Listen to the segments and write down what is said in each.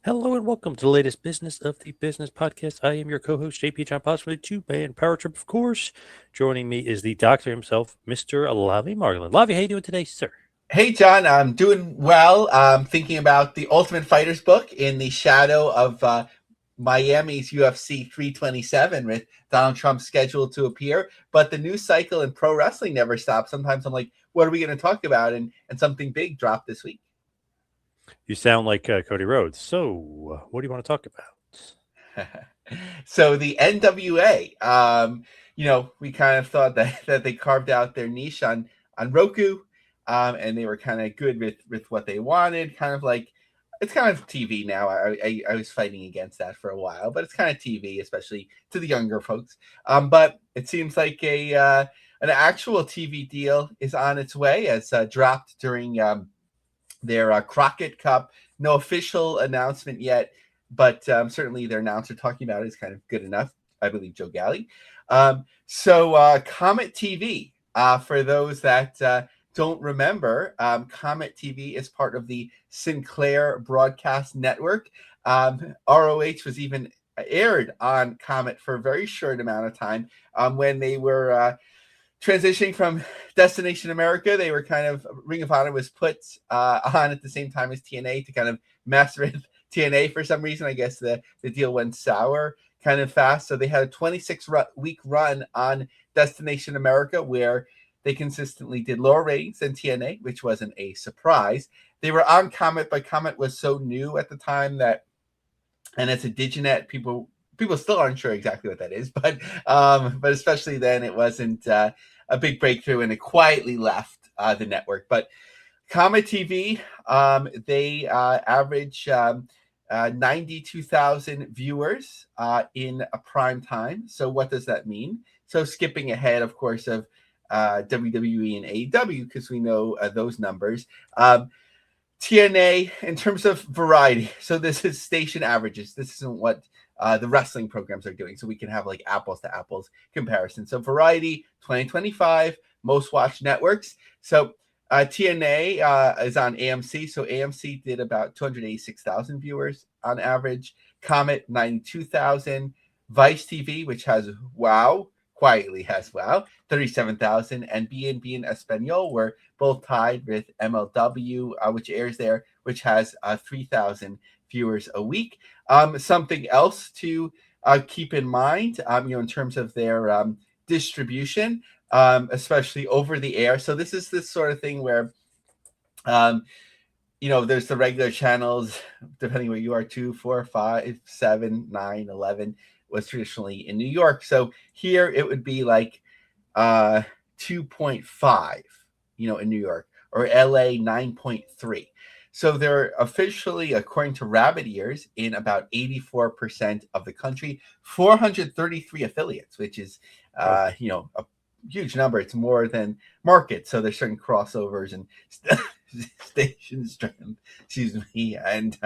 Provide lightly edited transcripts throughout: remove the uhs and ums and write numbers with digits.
Hello and welcome to the latest Business of the Business podcast. I am your co-host, JP John Poz, for the two-man power trip, of course. Joining me is the doctor himself, Mr. Lavie Margolin. Lavie, how you doing today, sir? Hey, John, I'm doing well. I'm thinking about the Ultimate Fighters book in the shadow of Miami's UFC 327 with Donald Trump scheduled to appear. But the news cycle in pro wrestling never stops. Sometimes I'm like, what are we going to talk about? And something big dropped this week. You sound like Cody Rhodes. So, what do you want to talk about? So the NWA, we kind of thought that they carved out their niche on Roku, and they were kind of good with what they wanted. Kind of like it's kind of TV now. I was fighting against that for a while, but it's kind of TV, especially to the younger folks. But it seems like an actual TV deal is on its way, as dropped during their Crockett Cup. No official announcement yet, but certainly their announcer talking about it is kind of good enough. I believe Joe Galley. So Comet TV, for those that don't remember, Comet TV is part of the Sinclair Broadcast Network. ROH was even aired on Comet for a very short amount of time when they were transitioning from Destination America. They were kind of Ring of Honor was put on at the same time as TNA to kind of mess with TNA for some reason. I guess the deal went sour kind of fast. So they had a 26-week run on Destination America where they consistently did lower ratings than TNA, which wasn't a surprise. They were on Comet, but Comet was so new at the time that, and it's a Diginet, people still aren't sure exactly what that is, but especially then it wasn't a big breakthrough, and it quietly left the network. But Comet TV, they average 92,000 viewers in a prime time. So what does that mean? So skipping ahead, of course, of WWE and AEW, because we know those numbers. TNA, in terms of variety, so this is station averages. This isn't what the wrestling programs are doing, so we can have like apples to apples comparison. So variety 2025 most watched networks. So TNA is on AMC. So AMC did about 286,000 viewers on average. Comet 92,000. Vice TV, which has Wow, quietly has Wow, 37,000, and B&B and Espanol were both tied with MLW, which airs there, which has 3,000 viewers a week. Something else to keep in mind, in terms of their distribution, especially over the air. So this is this sort of thing where, there's the regular channels, depending where you are, 2, 4, 5, 7, 9, 11 was traditionally in New York. So here it would be like 2.5, in New York, or LA 9.3. So they're officially, according to Rabbit Ears, in about 84% of the country, 433 affiliates, which is, a huge number. It's more than market. So there's certain crossovers and station strength, excuse me. And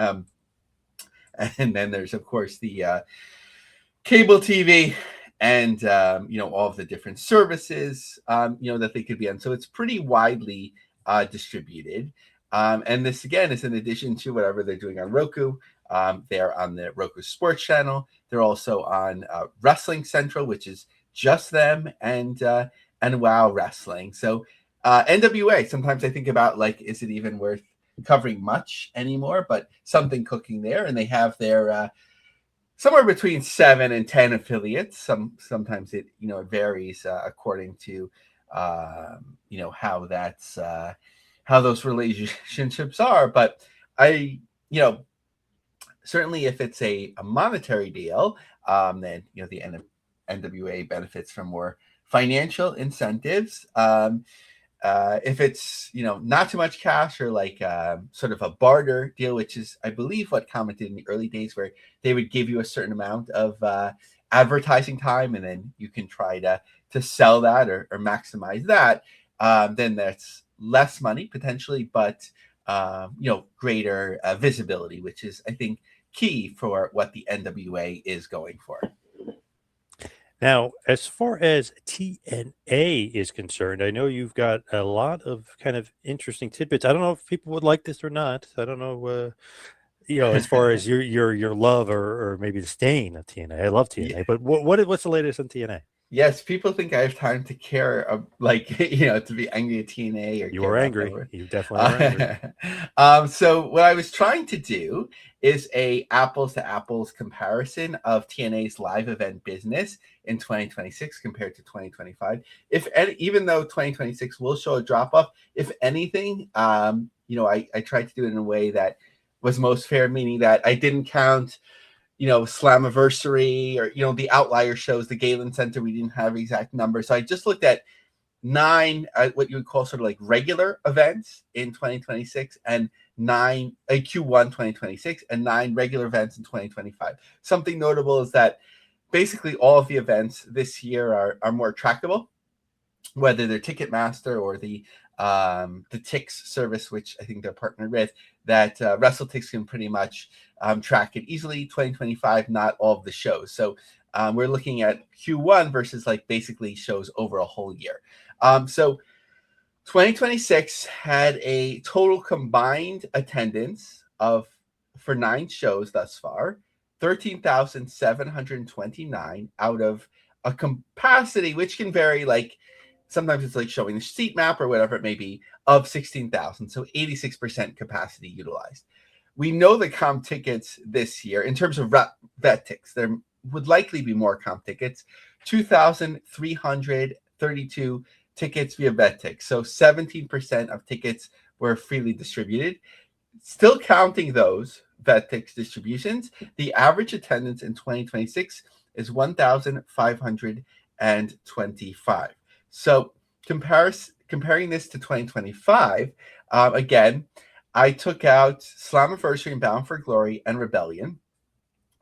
then there's, of course, the cable TV and, all of the different services, that they could be on. So it's pretty widely distributed. And this, again, is in addition to whatever they're doing on Roku. They're on the Roku Sports Channel. They're also on Wrestling Central, which is just them, and Wow Wrestling. So NWA, sometimes I think about, like, is it even worth covering much anymore? But something cooking there, and they have their somewhere between 7 and 10 affiliates. Sometimes it it varies according to how that's how those relationships are. But I certainly if it's a monetary deal, then the NWA benefits from more financial incentives. If it's not too much cash, or like sort of a barter deal, which is, I believe, what Comet did in the early days, where they would give you a certain amount of advertising time, and then you can try to sell that or maximize that. Then that's less money potentially, but greater visibility, which is, I think, key for what the NWA is going for. Now, as far as TNA is concerned, I know you've got a lot of kind of interesting tidbits. I don't know if people would like this or not. I don't know. as far as your love or maybe the stain of TNA. I love Yeah. TNA, but what's the latest on TNA? Yes, people think I have time to care, like to be angry at TNA or You care were about them. angry. You definitely were angry. So what I was trying to do is a apples to apples comparison of TNA's live event business in 2026 compared to 2025. Even though 2026 will show a drop off, if anything, I tried to do it in a way that was most fair, meaning that I didn't count Slammiversary or the outlier shows, the Galen Center. We didn't have exact numbers, so I just looked at 9 what you would call sort of like regular events in 2026 and 9 Q1 2026 and 9 regular events in 2025. Something notable is that basically all of the events this year are more trackable, whether they're Ticketmaster or the Tix service, which I think they're partnered with, that WrestleTix can pretty much track it easily. 2025, not all of the shows. So we're looking at Q1 versus like basically shows over a whole year. So 2026 had a total combined attendance of, for 9 shows thus far, 13,729 out of a capacity which can vary, like sometimes it's like showing the seat map or whatever it may be, of 16,000. So 86% capacity utilized. We know the comp tickets this year, in terms of vet ticks, there would likely be more comp tickets, 2,332 tickets via vet ticks. So 17% of tickets were freely distributed. Still counting those vet ticks distributions, the average attendance in 2026 is 1,525. So comparing this to 2025, again, I took out Slammiversary and Bound for Glory and Rebellion,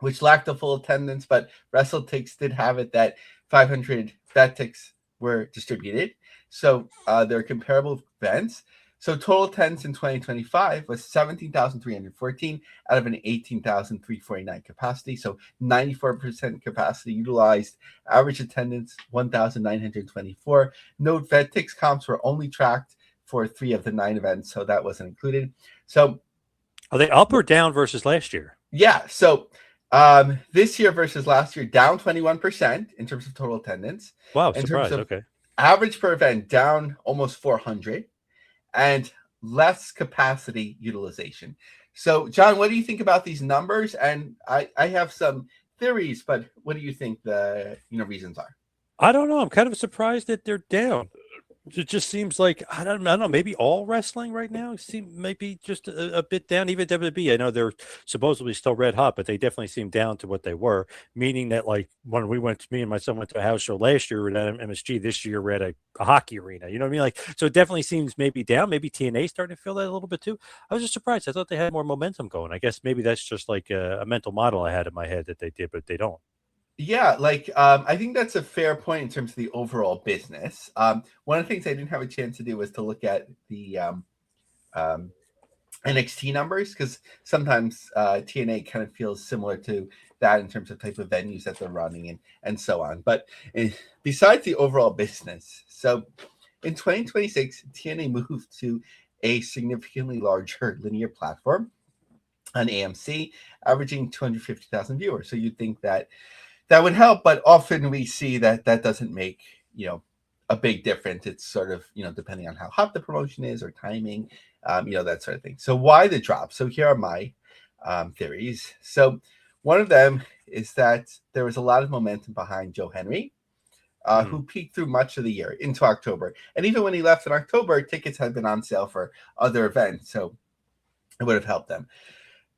which lacked a full attendance, but WrestleTix did have it that 500 vet ticks were distributed. So they're comparable events. So total attendance in 2025 was 17,314 out of an 18,349 capacity. So 94% capacity utilized. Average attendance 1,924. Note vet ticks comps were only tracked for 3 of the 9 events, so that wasn't included. So are they up or down versus last year? Yeah. So this year versus last year, down 21% in terms of total attendance. Wow, In terms surprise. of Okay. average per event, down almost 400, and less capacity utilization. So, John, what do you think about these numbers? And I have some theories, but what do you think the reasons are? I don't know. I'm kind of surprised that they're down. It just seems like I don't know. Maybe all wrestling right now seem maybe just a bit down. Even WWE, I know they're supposedly still red hot, but they definitely seem down to what they were. Meaning that like when me and my son went to a house show last year at MSG, this year we're at a hockey arena. You know what I mean? Like so, it definitely seems maybe down. Maybe TNA starting to feel that a little bit too. I was just surprised. I thought they had more momentum going. I guess maybe that's just like a mental model I had in my head that they did, but they don't. Yeah, like I think that's a fair point in terms of the overall business. One of the things I didn't have a chance to do was to look at the um, NXT numbers, because sometimes TNA kind of feels similar to that in terms of type of venues that they're running and so on. But besides the overall business, so in 2026, TNA moved to a significantly larger linear platform on AMC, averaging 250,000 viewers. So you'd think that would help, but often we see that doesn't make a big difference. It's sort of depending on how hot the promotion is or timing, that sort of thing. So why the drop? So here are my theories. So one of them is that there was a lot of momentum behind Joe Henry, who peaked through much of the year into October, and even when he left in October, tickets had been on sale for other events, so it would have helped them.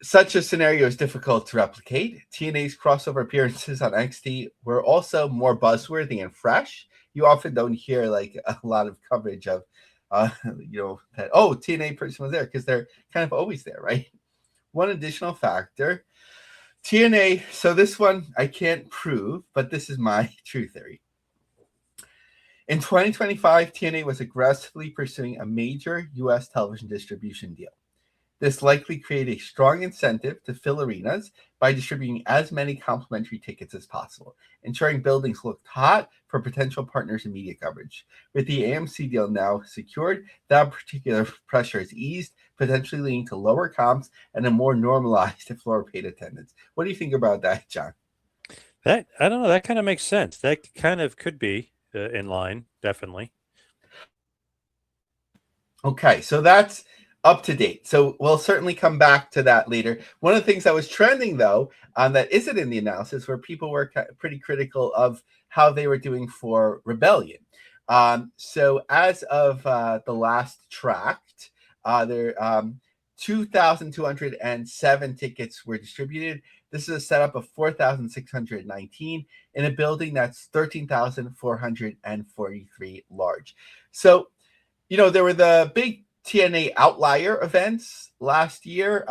Such a scenario is difficult to replicate. TNA's crossover appearances on NXT were also more buzzworthy and fresh. You often don't hear like a lot of coverage of, that, oh, TNA person was there, because they're kind of always there, right? One additional factor, TNA, so this one I can't prove, but this is my true theory. In 2025, TNA was aggressively pursuing a major U.S. television distribution deal. This likely created a strong incentive to fill arenas by distributing as many complimentary tickets as possible, ensuring buildings looked hot for potential partners and media coverage. With the AMC deal now secured, that particular pressure is eased, potentially leading to lower comps and a more normalized floor paid attendance. What do you think about that, John? That I don't know. That kind of makes sense. That kind of could be in line, definitely. Okay, so that's up to date. So we'll certainly come back to that later. One of the things that was trending, though, that isn't in the analysis, where people were pretty critical of how they were doing for Rebellion. So as of the last tracked, there 2,207 tickets were distributed. This is a setup of 4,619 in a building that's 13,443 large. So there were the big TNA outlier events last year.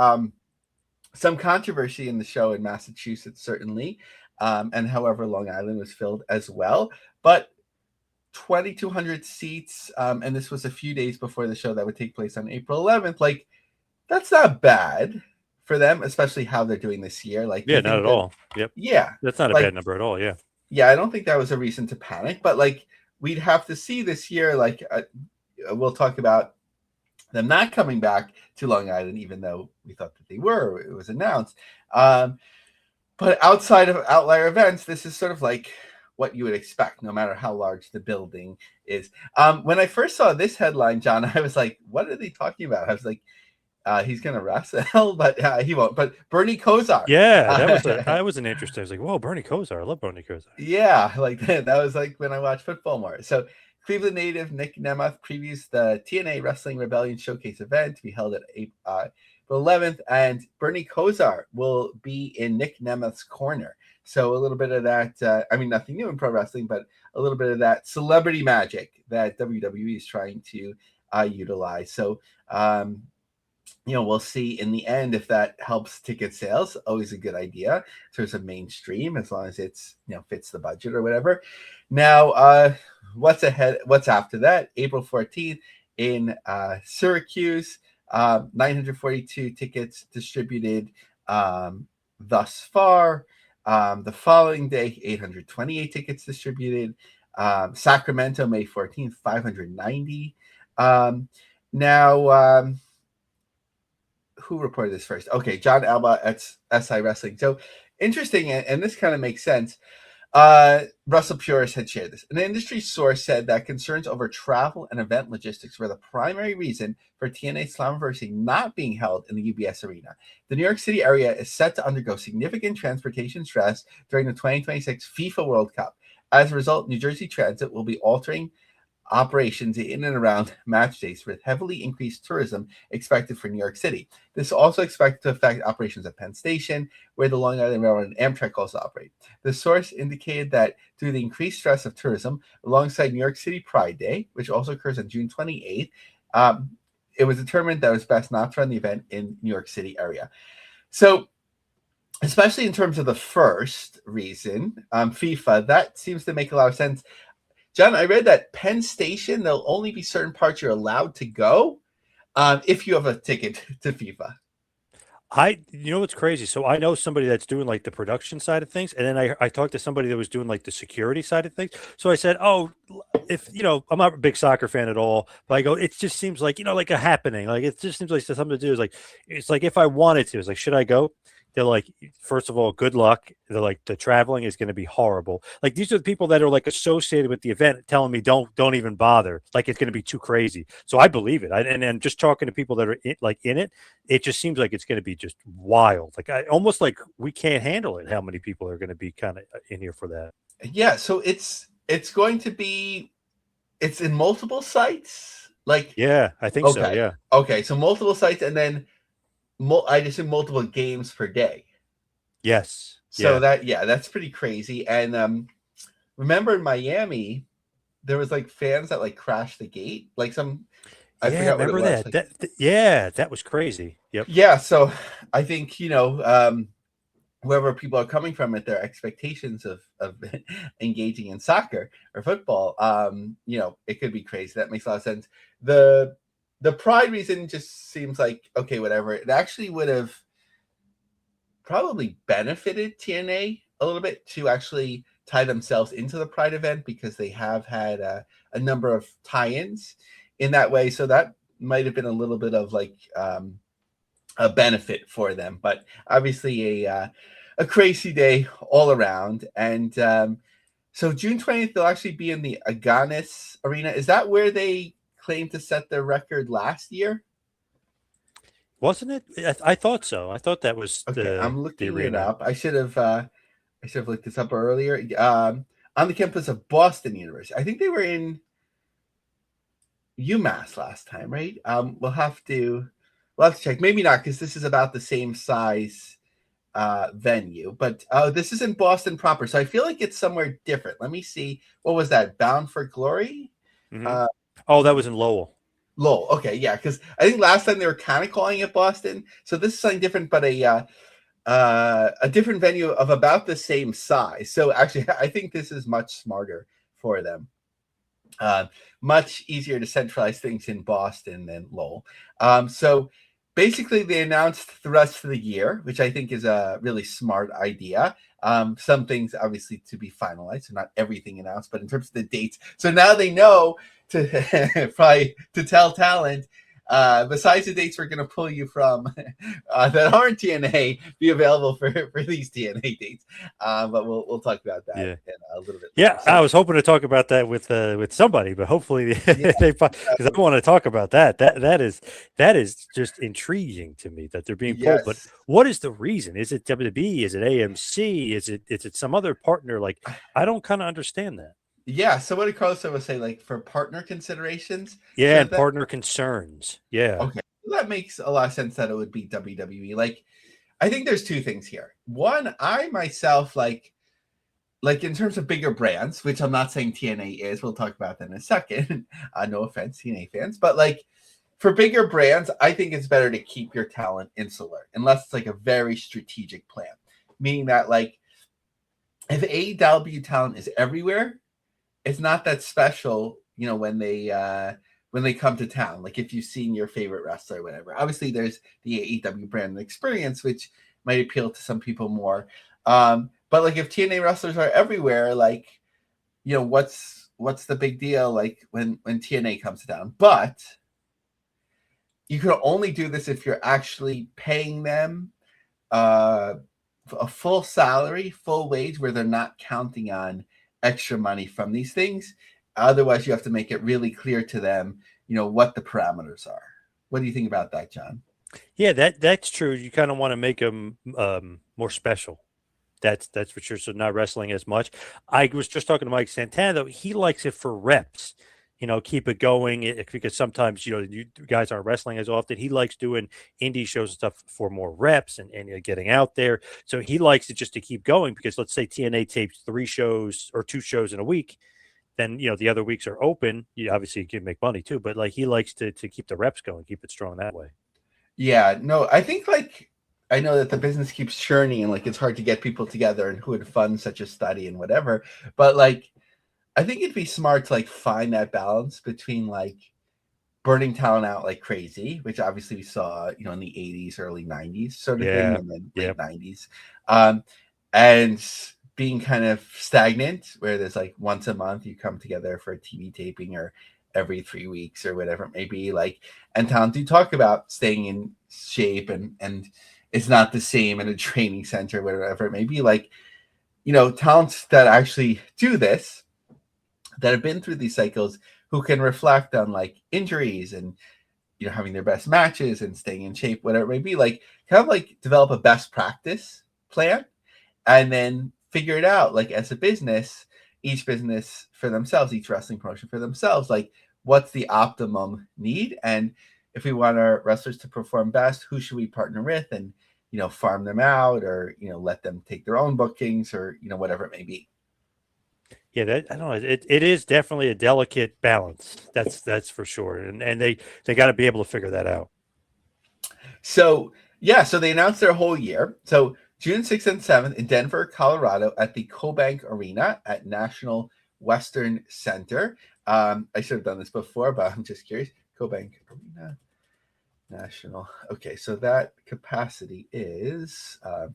Some controversy in the show in Massachusetts, certainly. And however, Long Island was filled as well. But 2,200 seats, and this was a few days before the show that would take place on April 11th. Like, that's not bad for them, especially how they're doing this year. Like, Yeah, not at all. Yep. Yeah. That's not a bad number at all. Yeah. Yeah, I don't think that was a reason to panic. But, like, we'd have to see this year, like, we'll talk about them not coming back to Long Island, even though we thought that they were. It was announced. But outside of outlier events, this is sort of like what you would expect, no matter how large the building is. When I first saw this headline, John, I was like, what are they talking about? I was like, he's going to wrestle, but he won't. But Bernie Kosar. Yeah, that was an interesting. I was like, whoa, Bernie Kosar. I love Bernie Kosar. Yeah, like that was like when I watched football more. So Cleveland native Nick Nemeth previews the TNA Wrestling Rebellion Showcase event to be held at April 11th, and Bernie Kosar will be in Nick Nemeth's corner. So a little bit of that, nothing new in pro wrestling, but a little bit of that celebrity magic that WWE is trying to utilize. So, we'll see in the end if that helps ticket sales. Always a good idea. So it's a mainstream, as long as it's, fits the budget or whatever. Now, what's ahead? What's after that? April 14th in Syracuse, 942 tickets distributed thus far. The following day, 828 tickets distributed. Sacramento, May 14th, 590. Now, who reported this first? Okay, John Alba at SI Wrestling. So interesting, and this kind of makes sense. Russell Purist had shared this. An industry source said that concerns over travel and event logistics were the primary reason for TNA Slammiversary not being held in the UBS Arena. The New York City area is set to undergo significant transportation stress during the 2026 FIFA World Cup. As a result, New Jersey Transit will be altering operations in and around match days, with heavily increased tourism expected for New York City. This is also expected to affect operations at Penn Station, where the Long Island Railroad and Amtrak also operate. The source indicated that due to the increased stress of tourism, alongside New York City Pride Day, which also occurs on June 28th, it was determined that it was best not to run the event in New York City area. So, especially in terms of the first reason, FIFA, that seems to make a lot of sense. John, I read that Penn Station, there'll only be certain parts you're allowed to go if you have a ticket to FIFA. What's crazy? So I know somebody that's doing like the production side of things, and then I talked to somebody that was doing like the security side of things. So I said, oh, if I'm not a big soccer fan at all, but I go, it just seems like like a happening. Like it just seems like something to do. It's like if I wanted to, it's like, should I go? They're like, first of all, good luck. They're like, the traveling is going to be horrible. Like these are the people that are like associated with the event telling me don't even bother. Like it's going to be too crazy. So I believe it. And then just talking to people that are in it, it just seems like it's going to be just wild. Like almost like we can't handle it. How many people are going to be kind of in here for that? Yeah. So it's going to be, it's in multiple sites. Like, yeah, I think so. Yeah. Okay. So multiple sites, and then I just assume multiple games per day. Yes. So that's pretty crazy. And remember in Miami, there was like fans that like crashed the gate. Like I forgot what it was. That was crazy. Yep. Yeah. So I think, wherever people are coming from at their expectations of engaging in soccer or football, it could be crazy. That makes a lot of sense. The the Pride reason just seems like, okay, whatever. It actually would have probably benefited TNA a little bit to actually tie themselves into the Pride event, because they have had a number of tie-ins in that way. So that might have been a little bit of like a benefit for them. But obviously a crazy day all around. And so June 20th, they'll actually be in the Agganis Arena. Is that where they claimed to set their record last year? Wasn't it? I thought so. I thought that was Okay, I'm the looking it arena. up. I should have looked this up earlier. On the campus of Boston University. I think they were in UMass last time, right? We'll have to check. Maybe not, because this is about the same size venue. But this is in Boston proper, so I feel like it's somewhere different. Let me see. What was that? Bound for Glory? Mm-hmm. Oh, that was in Lowell. Lowell. Okay, yeah, because I think last time they were kind of calling it Boston. So this is something different, but a different venue of about the same size. So actually, I think this is much smarter for them. Much easier to centralize things in Boston than Lowell. So basically, they announced the rest of the year, which I think is a really smart idea. Some things obviously to be finalized, so not everything announced, but in terms of the dates. So now they know to probably to tell talent, besides the dates we're going to pull you from that aren't TNA, be available for these TNA dates. But we'll talk about that in a little bit. Yeah, so, I was hoping to talk about that with somebody, but hopefully they, because I want to talk about that. That is just intriguing to me that they're being pulled. But what is the reason? Is it WWE? Is it AMC? Is it some other partner? Like, I don't kind of understand that. Yeah, so what did Carlos ever say? Like, for partner considerations? Yeah, so and partner concerns. Yeah. Okay, that makes a lot of sense that it would be WWE. Like, I think there's two things here. One, I myself like in terms of bigger brands, which I'm not saying TNA is. We'll talk about that in a second. No offense, TNA fans, but like for bigger brands, I think it's better to keep your talent insular unless it's like a very strategic plan, meaning that like if AEW talent is everywhere, it's not that special, you know, when they come to town. Like if you've seen your favorite wrestler or whatever. Obviously, there's the AEW brand experience, which might appeal to some people more. But like if TNA wrestlers are everywhere, like, you know, what's the big deal? Like when TNA comes to town. But you can only do this if you're actually paying them a full salary, full wage, where they're not counting on extra money from these things. Otherwise, you have to make it really clear to them, you know, what the parameters are. What do you think about that, John? Yeah, that's true. You kind of want to make them more special. That's for sure. So not wrestling as much. I was just talking to Mike Santana, though. He likes it for reps. You know, keep it going because sometimes, you know, you guys aren't wrestling as often. He likes doing indie shows and stuff for more reps and getting out there. So he likes it just to keep going because let's say TNA tapes 3 shows or 2 shows in a week. Then, you know, the other weeks are open. You obviously can make money too, but like he likes to keep the reps going, keep it strong that way. Yeah, no, I think like I know that the business keeps churning and like it's hard to get people together and who would fund such a study and whatever. But like I think it'd be smart to like find that balance between like burning talent out like crazy, which obviously we saw, you know, in the 80s, early 90s sort of thing, and then late 90s. And being kind of stagnant where there's like once a month you come together for a TV taping or every 3 weeks or whatever it may be, like, and talent do talk about staying in shape and it's not the same in a training center, whatever it may be. Like, you know, talents that actually do this, that have been through these cycles, who can reflect on like injuries and, you know, having their best matches and staying in shape, whatever it may be, like kind of like develop a best practice plan and then figure it out like as a business, each business for themselves, each wrestling promotion for themselves, like what's the optimum need, and if we want our wrestlers to perform best, who should we partner with, and, you know, farm them out or, you know, let them take their own bookings or, you know, whatever it may be. Yeah, that I don't know. It is definitely a delicate balance. That's for sure. And they got to be able to figure that out. So yeah, so they announced their whole year. So June 6th and 7th in Denver, Colorado at the CoBank Arena at National Western Center. I should have done this before, but I'm just curious. Cobank Arena National. Okay, so that capacity is okay.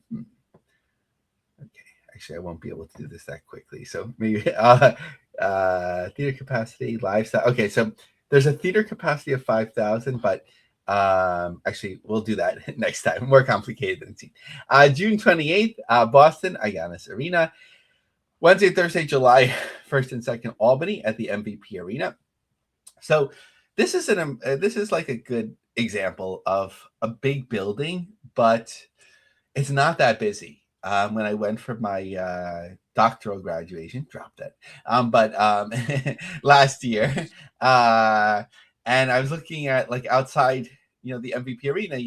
Actually, I won't be able to do this that quickly. So maybe theater capacity, lifestyle. Okay, so there's a theater capacity of 5,000, but actually we'll do that next time. More complicated than seen. June 28th, Boston Ayanas Arena. Wednesday, Thursday, July 1st and 2nd, Albany at the MVP Arena. So this is like a good example of a big building, but it's not that busy. When I went for my doctoral graduation, dropped it. But last year, and I was looking at like outside, the MVP Arena.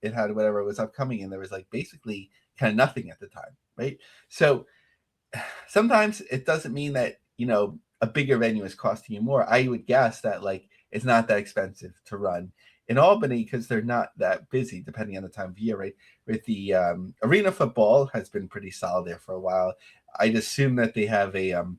It had whatever was upcoming, and there was like basically kind of nothing at the time, right? So sometimes it doesn't mean that a bigger venue is costing you more. I would guess that like it's not that expensive to run in Albany because they're not that busy depending on the time of year, right? With the arena football has been pretty solid there for a while. I'd assume that they have an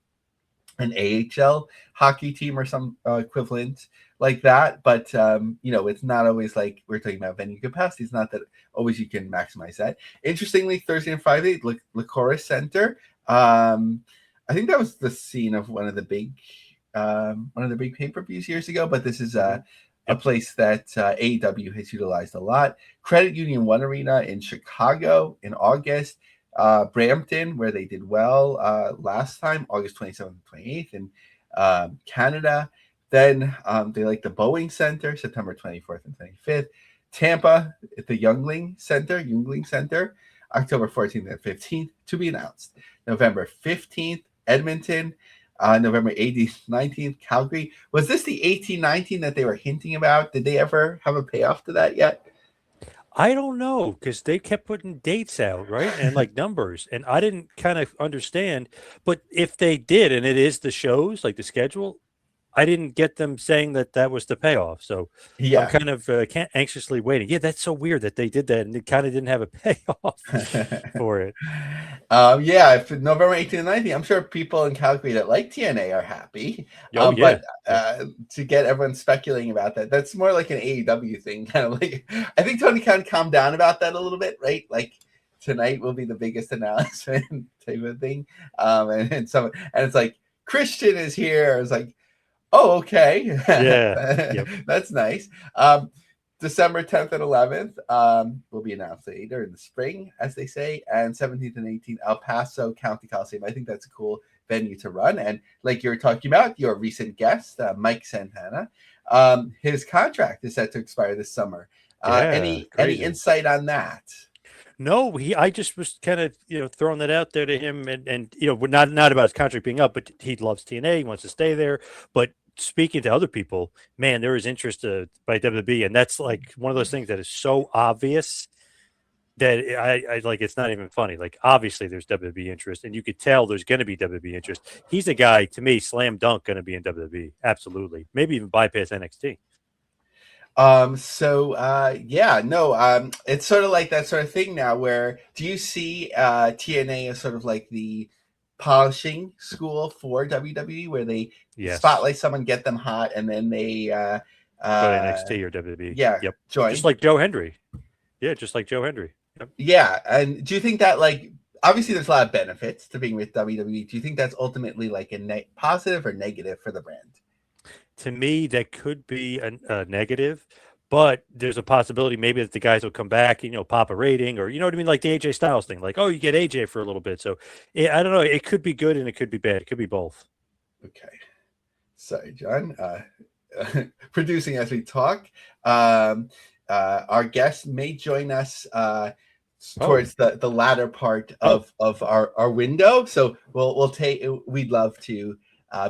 AHL hockey team or some equivalent like that, but it's not always like we're talking about venue capacity. It's not that always you can maximize that. Interestingly, Thursday and Friday, Licoris Center. I think that was the scene of one of the big pay-per-views years ago, but this is a place that AEW has utilized a lot. Credit Union One Arena in Chicago in August. Brampton, where they did well last time, August 27th and 28th in Canada. Then they like the Boeing Center, September 24th and 25th. Tampa at the Yuengling Center, October 14th and 15th, to be announced. November 15th, Edmonton. November 18th, 19th, Calgary. Was this the 18-19 that they were hinting about? Did they ever have a payoff to that yet? I don't know, because they kept putting dates out, right? And like numbers. And I didn't kind of understand. But if they did, and it is the shows, like the schedule, I didn't get them saying that was the payoff. So I'm kind of anxiously waiting. Yeah, that's so weird that they did that and it kind of didn't have a payoff for it. If November 18th and 19th, I'm sure people in Calgary that like TNA are happy. But to get everyone speculating about that's more like an AEW thing. Kind of like, I think Tony Khan calmed down about that a little bit, right? Like tonight will be the biggest announcement type of thing. And it's like, Christian is here. It's like, oh, okay. Yeah. That's nice. December 10th and 11th will be announced later in the spring, as they say, and 17th and 18th, El Paso County Coliseum. I think that's a cool venue to run. And like you were talking about, your recent guest, Mike Santana, his contract is set to expire this summer. Any insight on that? No, I just was kind of, throwing that out there to him and we're not about his contract being up, but he loves TNA, he wants to stay there. But speaking to other people, man, there is interest by WWE, and that's like one of those things that is so obvious that I like, it's not even funny. Like, obviously there's WWE interest, and you could tell there's going to be WWE interest. He's a guy, to me, slam dunk, going to be in WWE. Absolutely. Maybe even bypass NXT. It's sort of like that sort of thing now where do you see TNA as sort of like the polishing school for WWE where they spotlight someone, get them hot, and then they go to NXT or WWE. Join. Just like Joe Hendry. Yeah, just like Joe Hendry. Yep. Yeah, and do you think that, like, obviously there's a lot of benefits to being with WWE. Do you think that's ultimately like a positive or negative for the brand? To me, that could be a negative, but there's a possibility maybe that the guys will come back and, pop a rating, or, you know what I mean? Like the AJ Styles thing, like, oh, you get AJ for a little bit. So I don't know. It could be good and it could be bad. It could be both. Okay. Sorry, John. Producing as we talk. Our guest may join us towards the latter part of our window. So we'd love to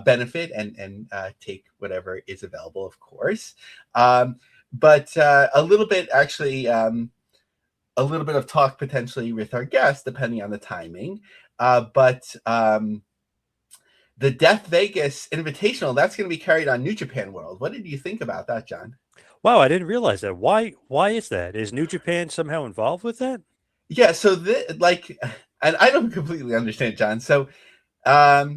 benefit and take whatever is available, of course. But a little bit of talk potentially with our guest, depending on the timing. But the Death Vegas Invitational, that's going to be carried on New Japan World. What did you think about that, John? Wow, I didn't realize that. Why is that? Is New Japan somehow involved with that? Yeah, so and I don't completely understand, John. So I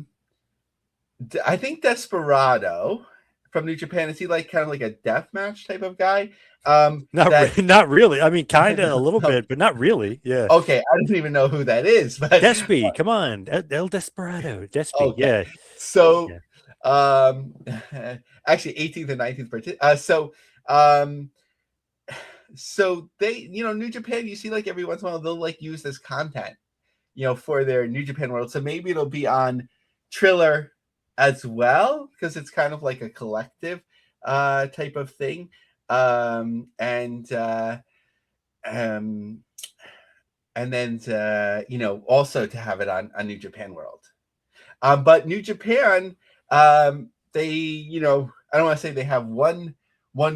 think Desperado, from New Japan? Is he like kind of like a death match type of guy? Not really. I mean, kind of a little No. bit, but not really. Yeah. Okay, I don't even know who that is, but Despy, come on, El Desperado, Despy. okay. Yeah, So, yeah. um, actually, 18th and 19th. Um, so they, New Japan. You see, like every once in a while, they'll like use this content, for their New Japan World. So maybe it'll be on Triller as well, because it's kind of like a collective type of thing. And then also to have it on New Japan World. But New Japan, they, I don't want to say they have one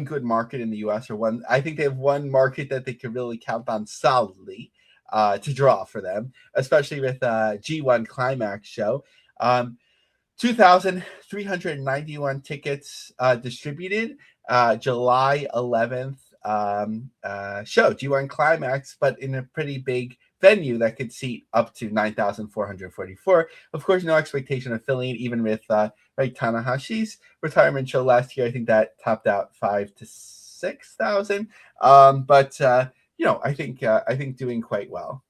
good market in the US, or one. I think they have one market that they can really count on solidly to draw for them, especially with G1 Climax show. 2,391 tickets distributed. July 11th show, G1 Climax, but in a pretty big venue that could seat up to 9,444. Of course, no expectation of filling, even with Tanahashi's retirement show last year. I think that topped out 5,000 to 6,000. But I think doing quite well.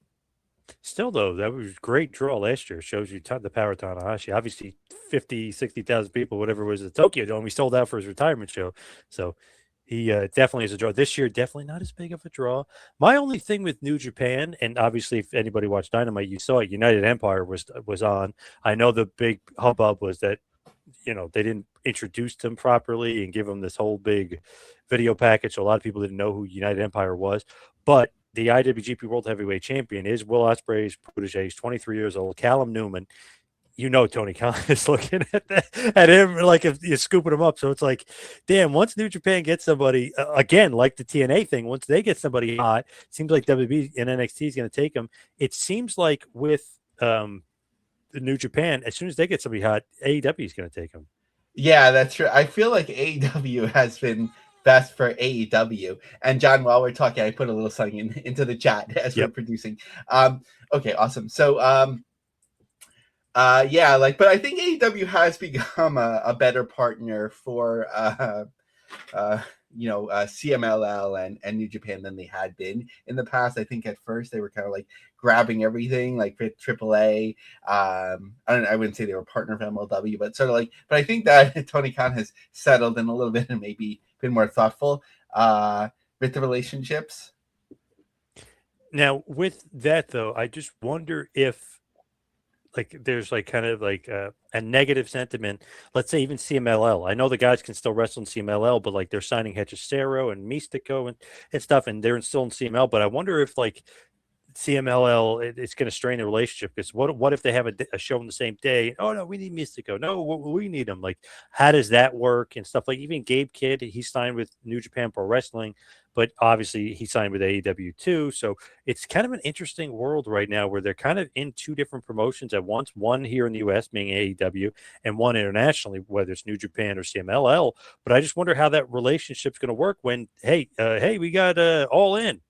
Still, though, that was a great draw last year. Shows you the power of Tanahashi. Obviously, 50, 60,000 people, whatever it was at Tokyo Dome. We sold out for his retirement show. So he definitely is a draw. This year, definitely not as big of a draw. My only thing with New Japan, and obviously, if anybody watched Dynamite, you saw it. United Empire was on. I know the big hubbub was that they didn't introduce them properly and give them this whole big video package. So a lot of people didn't know who United Empire was. But the IWGP World Heavyweight Champion is Will Ospreay's protege. He's 23 years old. Callum Newman. Tony Khan is looking at him like if you're scooping him up. So it's like, damn, once New Japan gets somebody, again, like the TNA thing, once they get somebody hot, it seems like WB and NXT is going to take them. It seems like with the New Japan, as soon as they get somebody hot, AEW is going to take them. Yeah, that's true. I feel like AEW has been best for AEW. And John, while we're talking, I put a little something into the chat as we're producing. Okay, awesome. So, but I think AEW has become a better partner for CMLL and New Japan than they had been in the past. I think at first they were kind of like grabbing everything, like with AAA. I wouldn't say they were partner of MLW, but sort of like. But I think that Tony Khan has settled in a little bit and maybe been more thoughtful with the relationships. Now, with that though, I just wonder if there's kind of a negative sentiment. Let's say even CMLL. I know the guys can still wrestle in CMLL, but they're signing Hechicero and Mystico and stuff, and they're still in CML. But I wonder if CMLL, it's going to strain the relationship, because what if they have a show on the same day? Oh no, we need Mystico. No, we need him. How does that work and stuff? Even Gabe Kidd, he signed with New Japan Pro Wrestling, but obviously he signed with AEW too. So it's kind of an interesting world right now where they're kind of in two different promotions at once. One here in the US being AEW, and one internationally, whether it's New Japan or CMLL. But I just wonder how that relationship's going to work when hey, we got All In.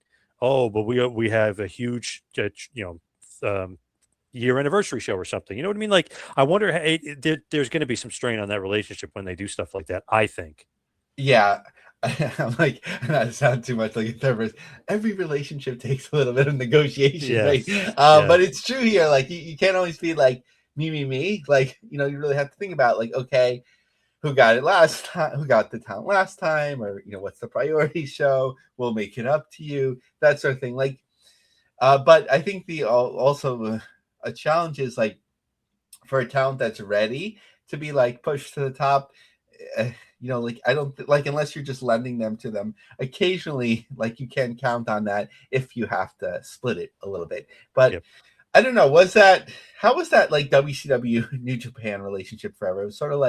Oh, but we have a huge, year anniversary show or something. You know what I mean? I wonder, there's going to be some strain on that relationship when they do stuff like that, I think. Yeah. I'm not sound too much like a therapist. Every relationship takes a little bit of negotiation, right? But it's true here. You can't always be me. You really have to think about okay, who got it last time, who got the talent last time, or what's the priority show, we'll make it up to you, that sort of thing. But I think also a challenge is for a talent that's ready to be pushed to the top. I don't unless you're just lending them to them occasionally, you can count on that if you have to split it a little bit. But I don't know, how was that WCW New Japan relationship forever? It was sort of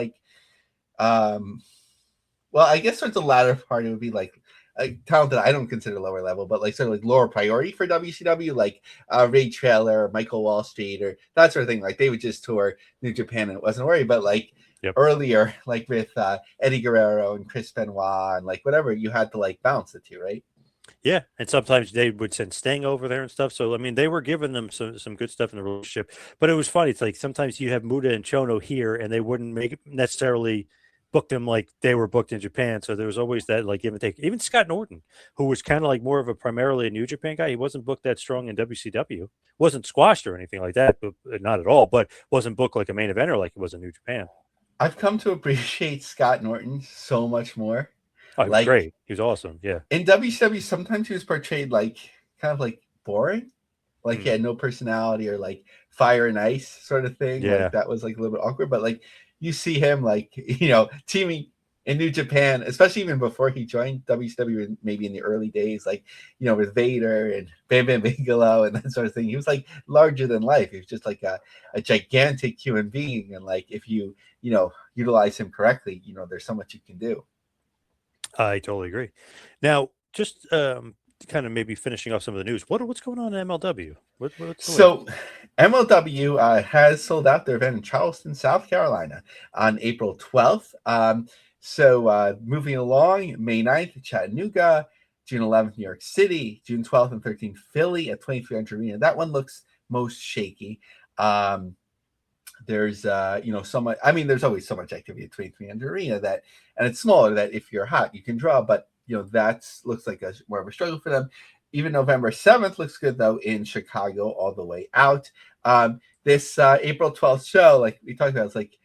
well, I guess towards the latter part, it would be a talent that I don't consider lower level, but sort of lower priority for WCW, Ray Trailer, or Michael Wall Street, or that sort of thing. They would just tour New Japan and it wasn't worried. But earlier, with Eddie Guerrero and Chris Benoit and whatever, you had to balance the two, right? Yeah, and sometimes they would send Sting over there and stuff. So I mean, they were giving them some good stuff in the relationship. But it was funny. It's sometimes you have Muda and Chono here, and they wouldn't make necessarily booked them like they were booked in Japan. So there was always that like give and take. Even Scott Norton, who was kind of like more of a primarily a New Japan guy, he wasn't booked that strong in WCW. Wasn't squashed or anything like that, but not at all. But wasn't booked like a main eventer like it was in New Japan. I've come to appreciate Scott Norton so much more. Oh, he was Like great. He was awesome. Yeah. in WCW, sometimes he was portrayed like kind of like boring, like he Mm. had no personality or like fire and ice sort of thing. Yeah. Like that was like a little bit awkward. But like you see him like teaming in New Japan, especially even before he joined WCW, maybe in the early days, like with Vader and Bam Bam Bigelow and that sort of thing. He was like larger than life. He was just like a gigantic human being, and like if you utilize him correctly, there's so much you can do. I totally agree. Now, just kind of maybe finishing off some of the news. What's going on in MLW? So MLW has sold out their event in Charleston, South Carolina on April 12th. So moving along, May 9th, Chattanooga, June 11th, New York City, June 12th and 13th, Philly at 2300 Arena. That one looks most shaky. There's so much. I mean, there's always so much activity at 2300 Arena and it's smaller. That if you're hot, you can draw. But that looks like more of a struggle for them. Even November 7th looks good though in Chicago all the way out. This April 12th show, like we talked about, it's like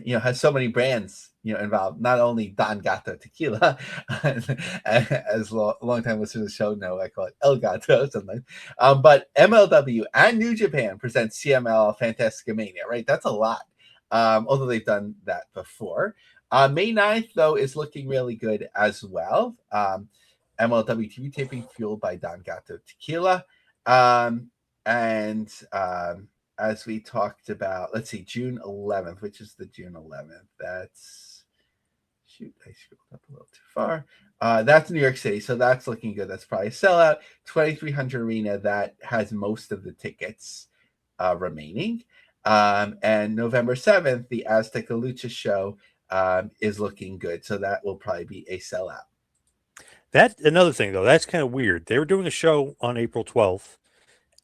has so many brands involved. Not only Don Gato Tequila, as long time listeners of the show know, I call it El Gato sometimes. But MLW and New Japan present CML Fantastica Mania, right? That's a lot. Although they've done that before. May 9th, though, is looking really good as well. MLW TV taping fueled by Don Gato Tequila. As we talked about, let's see, June 11th, which is the June 11th. That's, shoot, I scrolled up a little too far. That's New York City, so that's looking good. That's probably a sellout. 2300 Arena, that has most of the tickets remaining. And November 7th, the Azteca Lucha show is looking good, so that will probably be a sellout. That's another thing, though. That's kind of weird. They were doing a show on April 12th.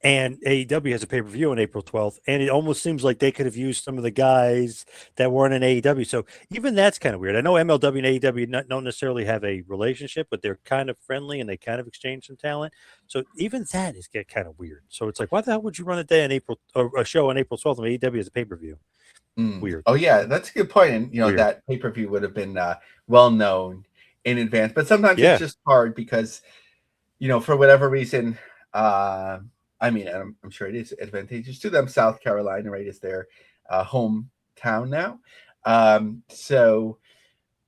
And AEW has a pay-per-view on April 12th, and it almost seems like they could have used some of the guys that weren't in AEW. So even that's kind of weird. I know MLW and AEW don't necessarily have a relationship, but they're kind of friendly and they kind of exchange some talent. So even that is get kind of weird. So it's like, why the hell would you run a day on April or a show on April 12th and AEW as a pay-per-view? Weird. Oh yeah, that's a good point. And that pay-per-view would have been well known in advance, but sometimes it's just hard because for whatever reason. I mean, I'm sure it is advantageous to them. South Carolina, right, is their hometown now. So,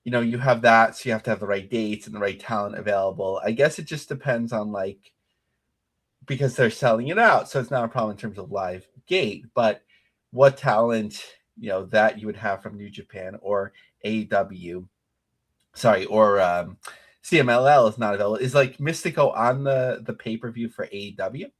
you have that. So you have to have the right dates and the right talent available. I guess it just depends on because they're selling it out. So it's not a problem in terms of live gate, but what talent, that you would have from New Japan or AEW, or CMLL is not available. Is Mystico on the pay-per-view for AEW?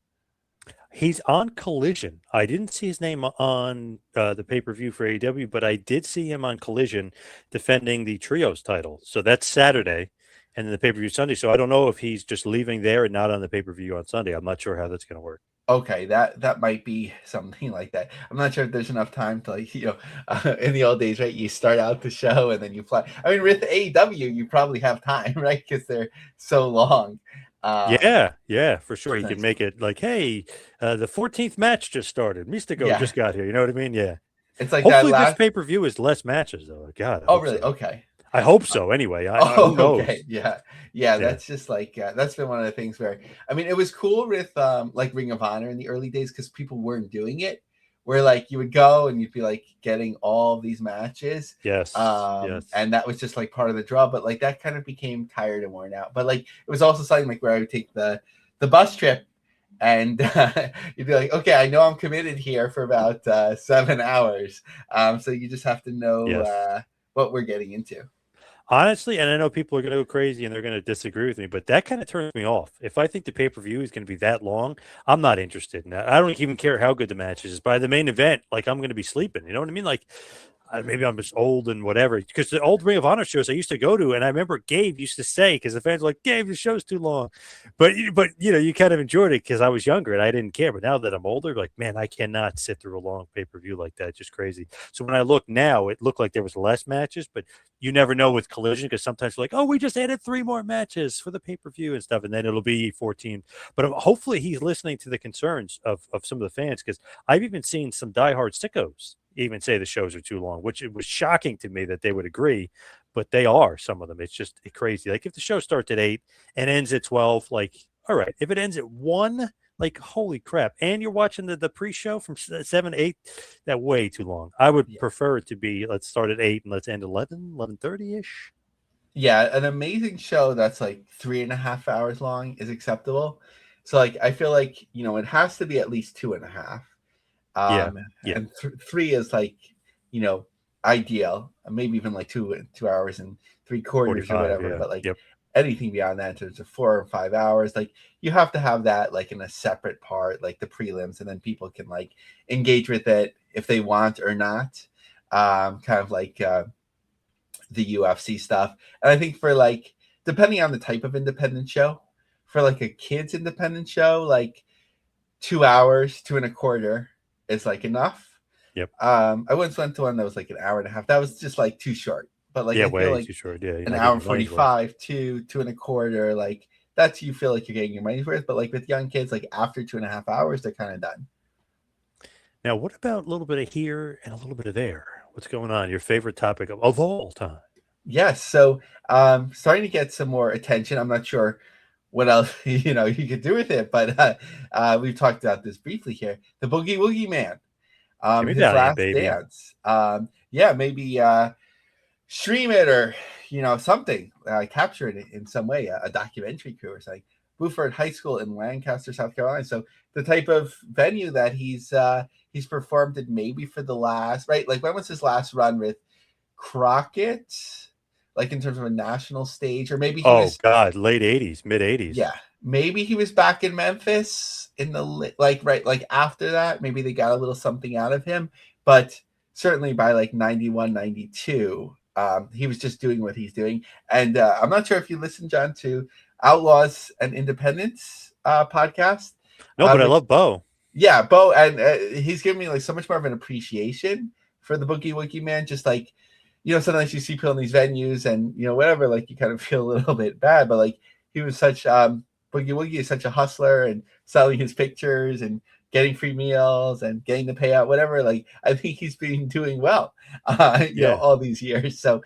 He's on Collision. I didn't see his name on the pay-per-view for AEW, but I did see him on Collision defending the Trios title. So that's Saturday, and then the pay-per-view Sunday. So I don't know if he's just leaving there and not on the pay-per-view on Sunday. I'm not sure how that's going to work. Okay, that might be something like that. I'm not sure if there's enough time to in the old days, right? You start out the show and then you fly. I mean, with AEW, you probably have time, right? Because they're so long. Yeah, for sure. He can make it like, hey, the 14th match just started. Mystico just got here. You know what I mean? Yeah. It's like hopefully this pay-per-view is less matches though. God. Oh, really? So. Okay. I hope so. Anyway, who knows? Okay. Yeah. That's just that's been one of the things where I mean, it was cool with Ring of Honor in the early days because people weren't doing it. Where you would go and you'd be getting all these matches. Yes. And that was just part of the draw, but that kind of became tired and worn out. But it was also something where I would take the bus trip and you'd be like, okay, I know I'm committed here for about 7 hours. So you just have to know what we're getting into. Honestly, and I know people are going to go crazy and they're going to disagree with me, but that kind of turns me off. If I think the pay-per-view is going to be that long, I'm not interested in that. I don't even care how good the match is. By the main event, I'm going to be sleeping. You know what I mean? maybe I'm just old and whatever. Because the old Ring of Honor shows I used to go to, and I remember Gabe used to say, because the fans were like, "Gabe, the show's too long," but you kind of enjoyed it because I was younger and I didn't care. But now that I'm older, like, man, I cannot sit through a long pay-per-view like that. Just crazy. So when I look now, it looked like there was less matches, but you never know with Collision because sometimes like, oh, we just added 3 more matches for the pay-per-view and stuff, and then it'll be 14. But hopefully he's listening to the concerns of some of the fans, because I've even seen some diehard sickos even say the shows are too long, which it was shocking to me that they would agree, but they are, some of them. It's just crazy. Like if the show starts at 8 and ends at 12, like, all right. If it ends at 1, like, holy crap. And you're watching the pre-show from 7 to 8, that way too long. I would prefer it to be, let's start at 8 and let's end 11:30-ish. Yeah, an amazing show that's like 3.5 hours long is acceptable. So like I feel like, it has to be at least 2.5. Yeah. And 3 is like, ideal. Maybe even like 2 hours and 3/4 or whatever. Yeah. But like anything beyond that in terms of 4 or 5 hours, like you have to have that like in a separate part, like the prelims, and then people can like engage with it if they want or not. Kind of like the UFC stuff. And I think for like, depending on the type of independent show, for like a kids independent show, like 2 hours, 2.25 is like enough. Yep. I once went to one that was like an hour and a half. That was just like too short. But like, I feel like too short. Yeah. an hour and 45, 2.25, like that's, you feel like you're getting your money's worth. But like with young kids, like after 2.5 hours, they're kind of done. Now, what about a little bit of here and a little bit of there? What's going on? Your favorite topic of all time? Yes. So starting to get some more attention. I'm not sure what else you could do with it, but we've talked about this briefly here. The Boogie Woogie Man, his last dance. Maybe stream it or something, capture it in some way, a documentary crew or something. Buford High School in Lancaster, South Carolina. So the type of venue that he's performed in, maybe for the last, right? Like when was his last run with Crockett? Like in terms of a national stage, or maybe he was, late 80s, mid 80s. Yeah, maybe he was back in Memphis in the like after that. Maybe they got a little something out of him, but certainly by like 91, 92, he was just doing what he's doing. And I'm not sure if you listen, John, to Outlaws and Independents podcast. No, but I love Bo. Yeah, Bo, and he's giving me like so much more of an appreciation for the Boogie Woogie Man. Just like, sometimes you see people in these venues and, whatever, like you kind of feel a little bit bad, but like he was such, Boogie Woogie is such a hustler and selling his pictures and getting free meals and getting the payout, whatever. Like, I think he's been doing well, all these years. So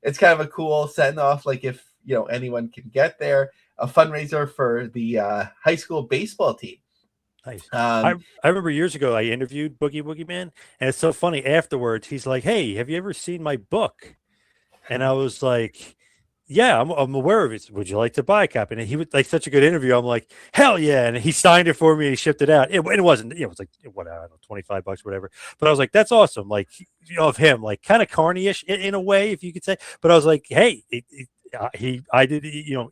it's kind of a cool send off. Like if, anyone can get there, a fundraiser for the high school baseball team. Nice. I remember years ago I interviewed Boogie Woogie Man, and it's so funny. Afterwards, he's like, "Hey, have you ever seen my book?" And I was like, "Yeah, I'm aware of it. Would you like to buy a copy?" And he was like, such a good interview. I'm like, "Hell yeah!" And he signed it for me. And he shipped it out. It wasn't, it was like what, I don't know, $25, whatever. But I was like, "That's awesome!" Like, of him, like kind of corny-ish in a way, if you could say. But I was like, "Hey, I did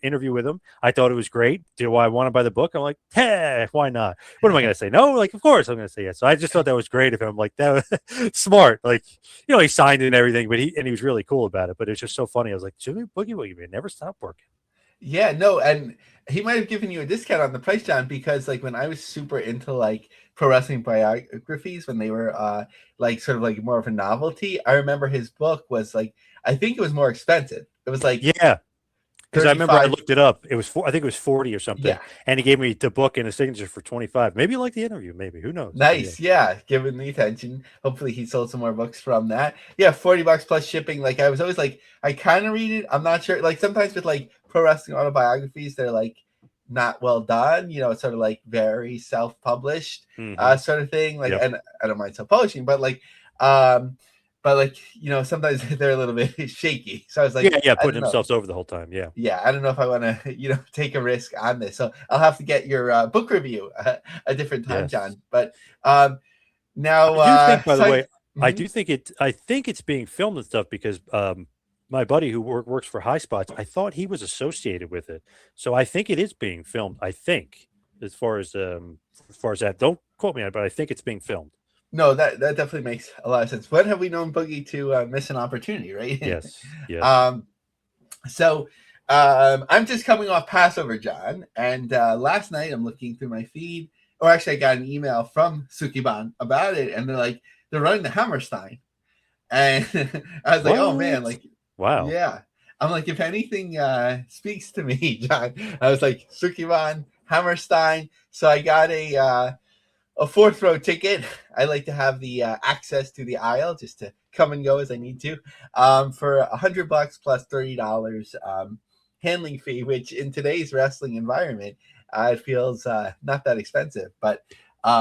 interview with him. I thought it was great. Do I want to buy the book?" I'm like, hey, why not? What am I going to say? No, like, of course I'm going to say yes. So I just thought that was great of him. Like, that was smart. Like, he signed it and everything, but he was really cool about it. But it's just so funny. I was like, Jimmy Boogie Woogie Man never stopped working. Yeah, no, and he might have given you a discount on the price, John, because like when I was super into like pro wrestling biographies, when they were like sort of like more of a novelty, I remember his book was like, I think it was more expensive. It was like, yeah, because I remember I looked it up. It was I think it was 40 or something. Yeah. And he gave me the book and a signature for 25. Maybe you like the interview. Maybe, who knows? Nice, yeah. Given the attention, hopefully he sold some more books from that. Yeah, $40 plus shipping. Like I was always like, I kind of read it. I'm not sure. Like sometimes with like pro wrestling autobiographies, they're like not well done. It's sort of like very self-published sort of thing. Like, and I don't mind self-publishing, but like. Sometimes they're a little bit shaky. So I was like, putting themselves over the whole time. Yeah. Yeah. I don't know if I want to, take a risk on this. So I'll have to get your book review a different time, John. But now, I do think, by the way, I think it's being filmed and stuff because my buddy who works for High Spots, I thought he was associated with it. So I think it is being filmed. I think as far as that, don't quote me on it, but I think it's being filmed. No, that definitely makes a lot of sense. When have we known Boogie to miss an opportunity, right? Yes, yes. um, so I'm just coming off Passover, John, and last night I'm looking through my feed, or actually I got an email from Sukiban about it, and they're running the Hammerstein, and I was like, oh man, What? like Wow. yeah, I'm like, if anything speaks to me, John, I was like Sukiban Hammerstein, so I got a fourth row ticket. I like to have the access to the aisle just to come and go as I need to, for $100 plus $30 handling fee, which in today's wrestling environment, it feels not that expensive. But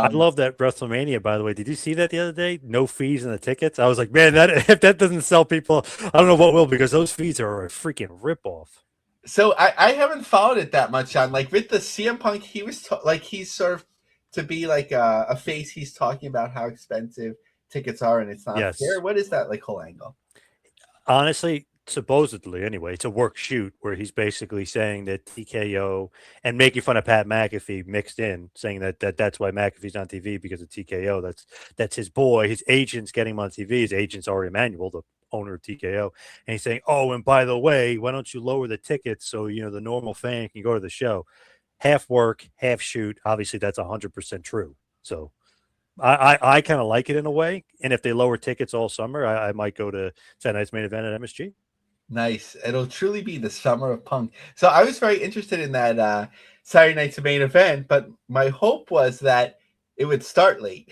I um, love that WrestleMania, by the way. Did you see that the other day? No fees in the tickets. I was like, man, that if that doesn't sell people, I don't know what will, because those fees are a freaking ripoff. so I haven't followed it that much on, like, with the CM Punk, he was like, he's sort of to be like a face. He's talking about how expensive tickets are and it's not fair. Yes. What is that like whole angle? Honestly, supposedly anyway, it's a work shoot where he's basically saying that TKO and making fun of Pat McAfee mixed in, saying that's why McAfee's on TV because of TKO. That's his boy. His agent's getting him on TV. His agent's Ari Emanuel, the owner of TKO, and he's saying, "Oh, and by the way, why don't you lower the tickets so the normal fan can go to the show?" Half work, half shoot. Obviously, that's 100% true. So I kind of like it in a way. And if they lower tickets all summer, I might go to tonight's main event at MSG. Nice. It'll truly be the summer of punk. So I was very interested in that Saturday night's main event, but my hope was that it would start late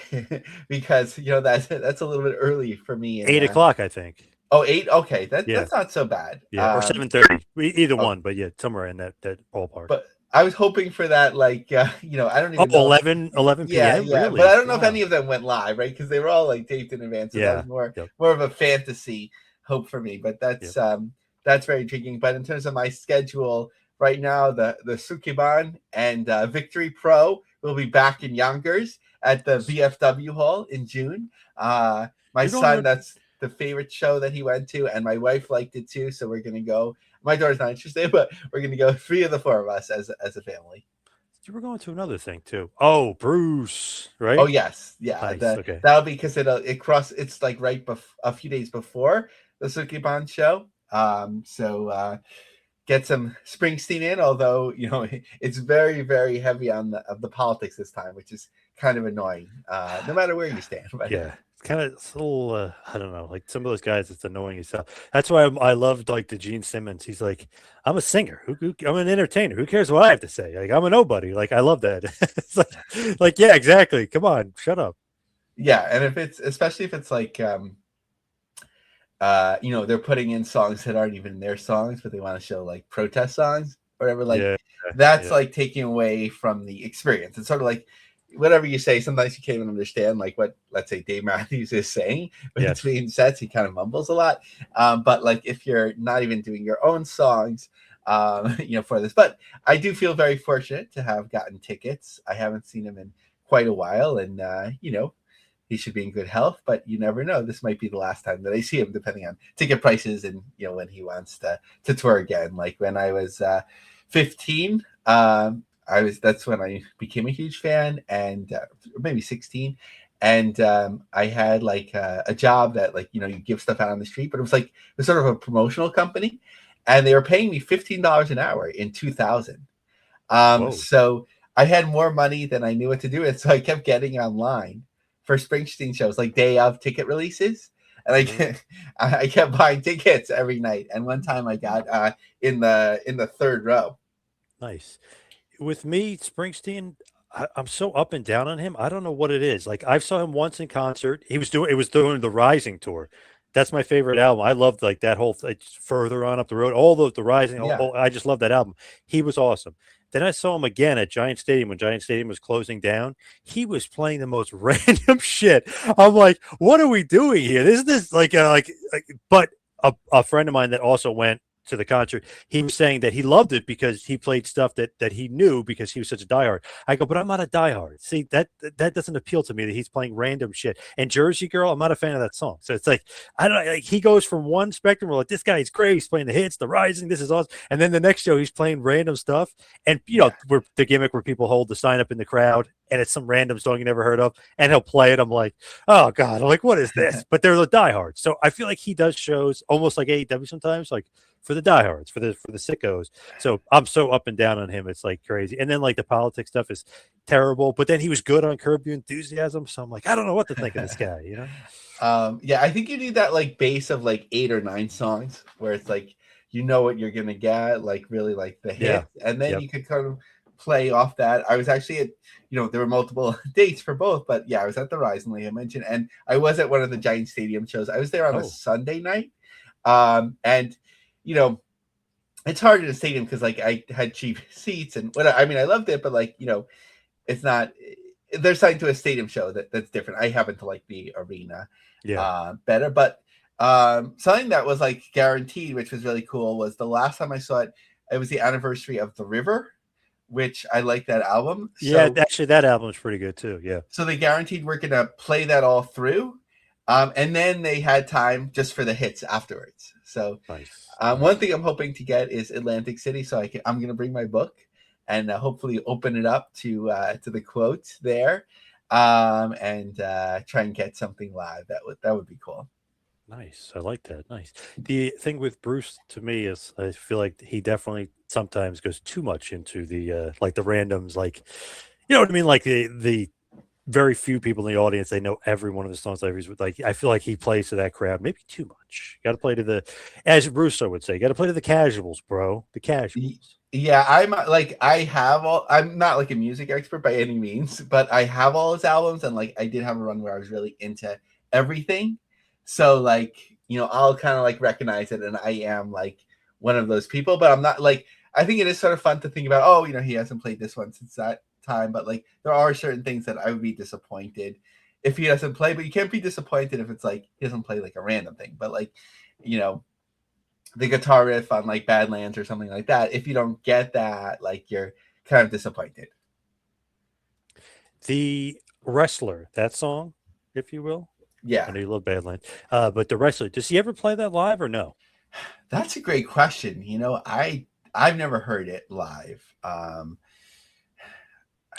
because that's a little bit early for me. And 8 o'clock, I think. oh, 8. Okay, Yeah, that's not so bad. yeah, or 7:30. Either Oh, one, but yeah, somewhere in that ballpark. but I was hoping for that, like, I don't Oh, even know. 11 Yeah, p.m. yeah, but I Really? don't know if Wow. any of them went live, right? Because they were all like taped in advance. So that Yeah. was more Yep. more of a fantasy hope for me. But Yep. that's very intriguing. But in terms of my schedule right now, the Sukiban and Victory Pro will be back in Yonkers at the VFW Hall in June. My You're going son, to that's the favorite show that he went to, and my wife liked it too. So we're gonna go. My daughter's not interested, but we're gonna go, three of the four of us as a family. you were going to another thing too. Oh, Bruce, Oh right? yes, yeah. Nice. Okay. That'll be because it's like a few days before the Sukiban show. So get some Springsteen in, although it's very very heavy on the politics this time, which is kind of annoying. No matter where you stand, but Yeah, it's a little. I don't know, like some of those guys. It's annoying as hell. That's why I loved like the Gene Simmons. He's like, I'm a singer. I'm an entertainer. Who cares what I have to say? Like I'm a nobody. Like I love that. It's like yeah, exactly. Come on, shut up. yeah. And if it's especially if it's like they're putting in songs that aren't even their songs, but they want to show like protest songs or whatever. Like Yeah, that's yeah, like taking away from the experience. It's sort of like whatever you say. Sometimes you can't even understand like what, let's say, Dave Matthews is saying yes. between sets. He kind of mumbles a lot. But like if you're not even doing your own songs, for this. But I do feel very fortunate to have gotten tickets. I haven't seen him in quite a while, and he should be in good health, but you never know. This might be the last time that I see him, depending on ticket prices and when he wants to tour again. Like when I was 15, that's when I became a huge fan, and maybe 16. And I had like a job that like you give stuff out on the street, but it was sort of a promotional company, and they were paying me $15 an hour in 2000. Whoa, So I had more money than I knew what to do with, so I kept getting online for Springsteen shows, like day of ticket releases, and hmm I kept buying tickets every night. And one time I got in the third row. nice. With me, Springsteen, I'm so up and down on him. I don't know what it is. Like I saw him once in concert. It was doing the Rising tour. That's my favorite album. I loved like that whole further on up the road. All the Rising. Yeah, I just love that album. He was awesome. Then I saw him again at Giant Stadium when Giant Stadium was closing down. He was playing the most random shit. I'm like, what are we doing here? Isn't this like? But a friend of mine that also went to the concert, he was saying that he loved it because he played stuff that he knew because he was such a diehard. I go, but I'm not a diehard. See, that doesn't appeal to me that he's playing random shit. And Jersey Girl, I'm not a fan of that song. So it's like I don't like he goes from one spectrum where like this guy's great, he's playing the hits, the rising, this is awesome, and then the next show he's playing random stuff. And where the gimmick where people hold the sign up in the crowd and it's some random song you never heard of, and he'll play it. I'm like, oh God, I'm like, what is this? But they're the diehards. So I feel like he does shows almost like AEW sometimes, like for the diehards, for the sickos. So I'm so up and down on him. It's like crazy. And then like the politics stuff is terrible. But then he was good on Curb Your Enthusiasm. So I'm like, I don't know what to think of this guy, you know? Yeah, I think you need that like base of like 8 or 9 songs where it's like you know what you're gonna get, like really like the hit, and then you could kind of play off that. I was actually at, there were multiple dates for both, but yeah, I was at the Rise, like I mentioned, and I was at one of the Giant Stadium shows. I was there on a Sunday night, and it's hard in a stadium because like I had cheap seats and what I mean, I loved it, but like it's not. They're signed to a stadium show that's different. I happen to like the arena better, but something that was like guaranteed, which was really cool, was the last time I saw it. It was the anniversary of The River, which I like that album. Yeah, actually, that album is pretty good too. Yeah. So they guaranteed we're gonna play that all through, and then they had time just for the hits afterwards. So nice. One thing I'm hoping to get is Atlantic City, so I'm gonna bring my book and hopefully open it up to the quotes there, and try and get something live. That would be cool. Nice. I like that. Nice. The thing with Bruce to me is I feel like he definitely sometimes goes too much into the like the randoms, like you know what I mean? Like the very few people in the audience, they know every one of the songs. Like I feel like he plays to that crowd maybe too much. Got to play to the, as Russo would say, got to play to the casuals, bro. The casuals. Yeah, I'm not like a music expert by any means, but I have all his albums, and like I did have a run where I was really into everything. So like, I'll kind of like recognize it, and I am like one of those people, but I'm not like, I think it is sort of fun to think about, he hasn't played this one since that time, but like there are certain things that I would be disappointed if he doesn't play, but you can't be disappointed if it's like he doesn't play like a random thing, but like, the guitar riff on like Badlands or something like that, if you don't get that, like you're kind of disappointed. The Wrestler, that song, if you will. Yeah. I know you love Badlands. But the Wrestler, does he ever play that live or no? That's a great question. I've never heard it live. I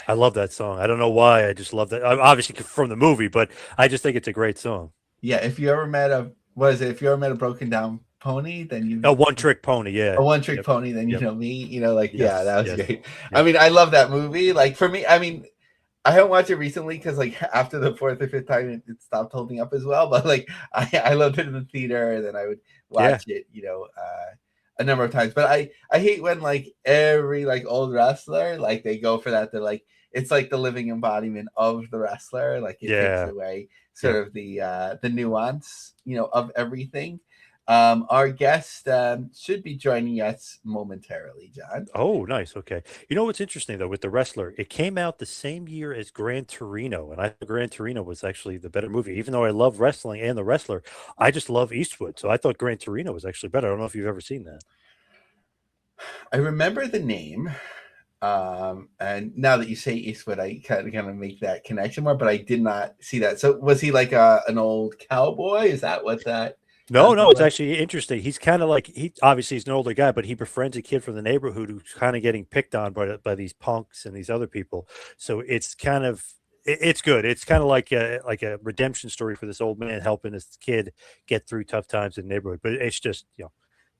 love that song. I don't know why. I just love that. Obviously from the movie, but I just think it's a great song. Yeah. If you ever met a broken down pony, then you a one trick pony. Yeah. A one trick pony. Then you know me, that was great. Yes. I mean, I love that movie. Like for me, I mean, I haven't watched it recently because like after the 4th or 5th time it stopped holding up as well. But like I loved it in the theater, and then I would watch it, a number of times. But I hate when like every like old wrestler, like they go for that. They're like, it's like the living embodiment of the wrestler. Like it takes away sort of the nuance, of everything. Our guest should be joining us momentarily, John. Oh, nice. Okay. You know what's interesting though with the Wrestler? It came out the same year as Gran Torino, and I thought Gran Torino was actually the better movie. Even though I love wrestling and the Wrestler, I just love Eastwood, so I thought Gran Torino was actually better. I don't know if you've ever seen that. I remember the name, and now that you say Eastwood, I kind of make that connection more. But I did not see that. So was he like an old cowboy? Is that what that? No, it's actually interesting. He's kind of like obviously he's an older guy, but he befriends a kid from the neighborhood who's kind of getting picked on by these punks and these other people. So it's kind of it's good. It's kind of like a redemption story for this old man helping this kid get through tough times in the neighborhood. But it's just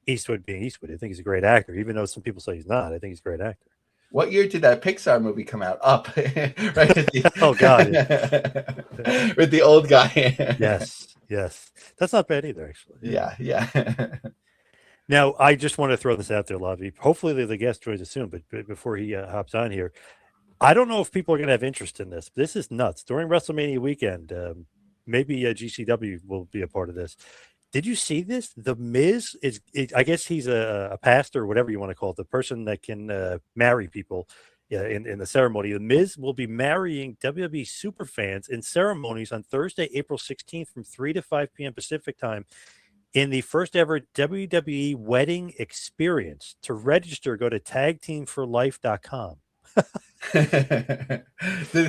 Eastwood being Eastwood. I think he's a great actor, even though some people say he's not. I think he's a great actor. What year did that Pixar movie come out? Up, right? Oh God, with the old guy. Yes, that's not bad either, actually. Yeah. Now, I just want to throw this out there, Lavie. Hopefully, the guest joins us soon. But before he hops on here, I don't know if people are going to have interest in this. This is nuts. During WrestleMania weekend, maybe GCW will be a part of this. Did you see this? The Miz I guess he's a pastor or whatever you want to call it, the person that can marry people in the ceremony. The Miz will be marrying WWE superfans in ceremonies on Thursday, April 16th from 3 to 5 p.m. Pacific time in the first ever WWE wedding experience. To register, go to tagteamforlife.com. Did it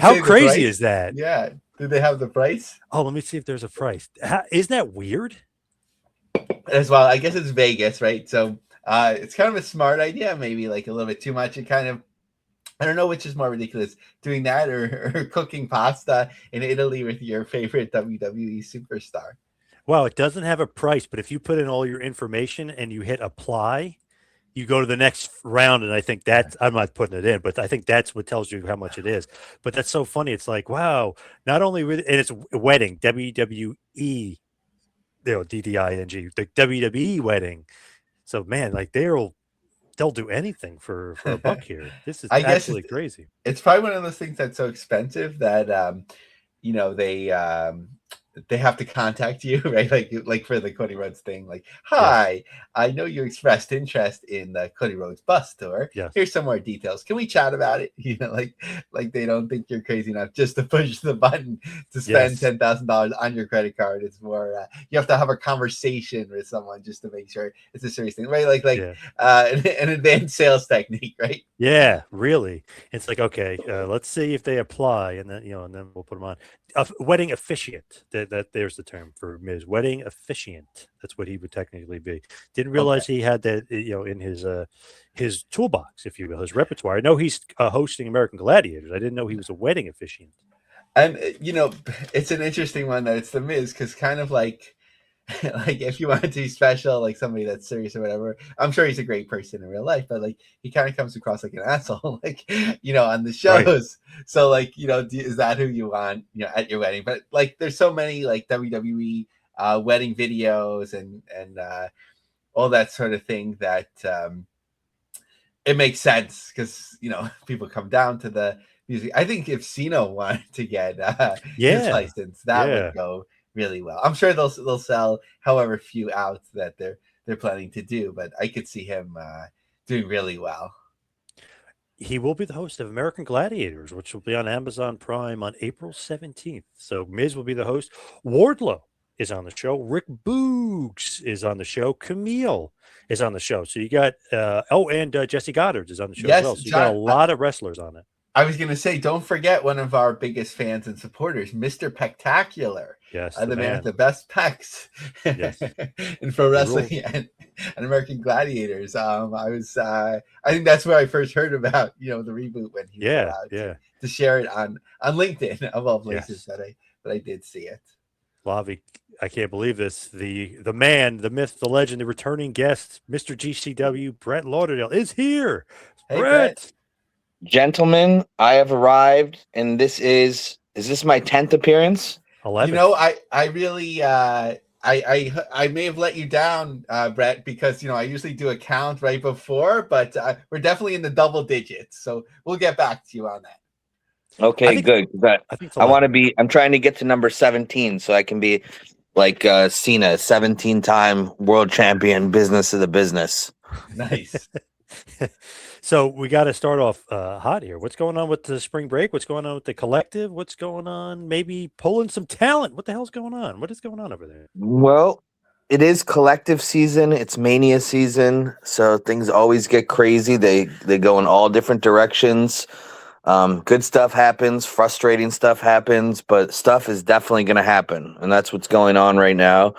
How say the crazy price? is that? Yeah. Did they have the price? Oh, let me see if there's a price. Isn't that weird? As well, I guess it's Vegas, right? So it's kind of a smart idea, maybe like a little bit too much. It kind of, I don't know which is more ridiculous, doing that or cooking pasta in Italy with your favorite WWE superstar. Well, it doesn't have a price, but if you put in all your information and you hit apply, you go to the next round. And I think that's, I'm not putting it in, but I think that's what tells you how much it is. But that's so funny. It's like, wow, not only with, and it's a wedding, WWE, DDING, the WWE wedding. So man, like they'll do anything for a buck here. This is I guess absolutely crazy. it's probably one of those things that's so expensive that they have to contact you, right? Like for the Cody Rhodes thing, like, hi, Yes. I know you expressed interest in the Cody Rhodes bus tour. Yes. Here's some more details. Can we chat about it? Like they don't think you're crazy enough just to push the button to spend Yes. $10,000 on your credit card. It's more you have to have a conversation with someone just to make sure it's a serious thing, right? Yeah. An advanced sales technique, right? Yeah, really. It's like, okay, let's see if they apply, and then and then we'll put them on. Wedding officiant. That there's the term for Miz. Wedding officiant. That's what he would technically be. Didn't realize he had that, in his toolbox, if you will, his repertoire. I know he's hosting American Gladiators. I didn't know he was a wedding officiant. And it's an interesting one that it's the Miz, because kind of like like if you wanted to be special, like somebody that's serious or whatever, I'm sure he's a great person in real life, but like he kind of comes across like an asshole, like on the shows. Right. So like is that who you want at your wedding? But like there's so many like WWE wedding videos and all that sort of thing that it makes sense, because people come down to the music. I think if Cena wanted to get his license, that would go really well. I'm sure they'll sell however few out that they're planning to do, but I could see him doing really well. He will be the host of American Gladiators, which will be on Amazon Prime on April 17th. So Miz will be the host. Wardlow is on the show. Rick Boogs is on the show. Camille is on the show. So you got and Jesse Goddard is on the show as well. So you got a lot of wrestlers on it. I was going to say, don't forget one of our biggest fans and supporters, Mr. Pectacular. Yes, the man with the best pecs in pro wrestling and American Gladiators. I think that's where I first heard about the reboot, when he was allowed to share it on LinkedIn, of all places. That I did see it. Lavie, I can't believe this. The man, the myth, the legend, the returning guest, Mr. GCW, Brett Lauderdale, is here. Hey, Brett. Gentlemen, I have arrived, and is this my 10th appearance? 11. I really I may have let you down, Brett, because I usually do a count right before, but we're definitely in the double digits, so we'll get back to you on that. Okay, good. I want to be. I'm trying to get to number 17, so I can be like Cena, 17-time world champion, business of the business. Nice. So we got to start off hot here. What's going on with the spring break? What's going on with the collective? What's going on? Maybe pulling some talent. What the hell's going on? What is going on over there? Well, it is collective season. It's Mania season, so things always get crazy. They go in all different directions. Good stuff happens, frustrating stuff happens, but stuff is definitely going to happen, and that's what's going on right now.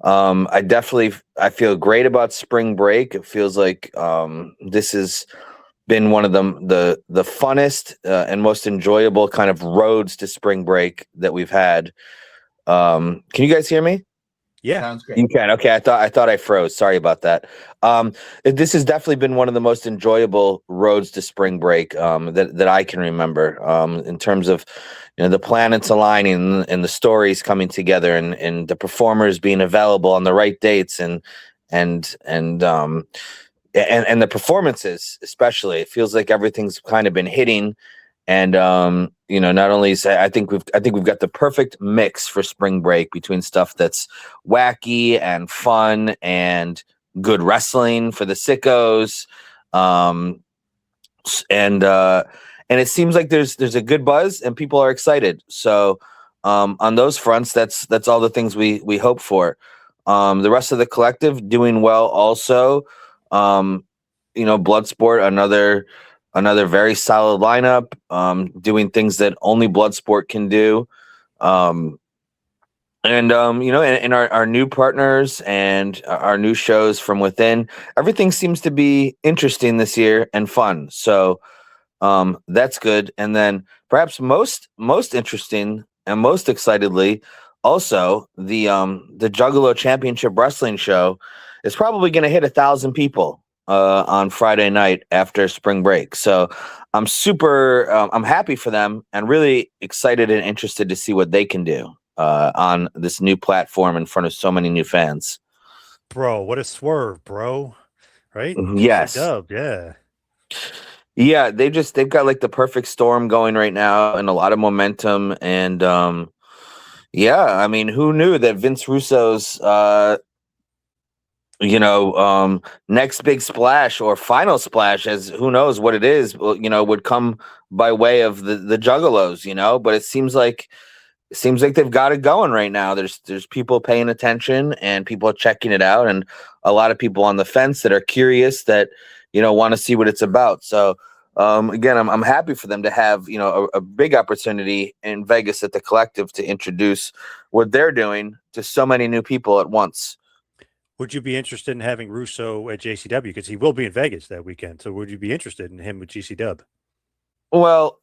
I feel great about spring break. It feels like this has been one of the funnest and most enjoyable kind of roads to spring break that we've had. Can you guys hear me? Yeah, sounds great. You can. Okay, I thought I froze. Sorry about that. This has definitely been one of the most enjoyable roads to spring break that I can remember. In terms of the planets aligning and the stories coming together and the performers being available on the right dates and the performances, especially. It feels like everything's kind of been hitting. And not only I think we've got the perfect mix for spring break between stuff that's wacky and fun and good wrestling for the sickos, and it seems like there's a good buzz and people are excited. So on those fronts, that's all the things we hope for. The rest of the collective doing well also. Bloodsport, another very solid lineup, doing things that only Bloodsport can do. And our new partners and our new shows from within, everything seems to be interesting this year and fun. So that's good. And then perhaps most interesting and most excitedly, also the Juggalo Championship Wrestling show is probably going to hit 1,000 people on Friday night after spring break. So I'm I'm happy for them and really excited and interested to see what they can do on this new platform in front of so many new fans. Bro, what a swerve, bro. Right? Yes. Dub, yeah. Yeah, they've got like the perfect storm going right now and a lot of momentum. And I mean, who knew that Vince Russo's next big splash or final splash, as who knows what it is, would come by way of the Juggalos, but it seems like they've got it going right now. There's people paying attention and people checking it out, and a lot of people on the fence that are curious that want to see what it's about. So again, I'm happy for them to have a big opportunity in Vegas at the Collective to introduce what they're doing to so many new people at once. Would you be interested in having Russo at JCW, because he will be in Vegas that weekend? So would you be interested in him with GCW? Well,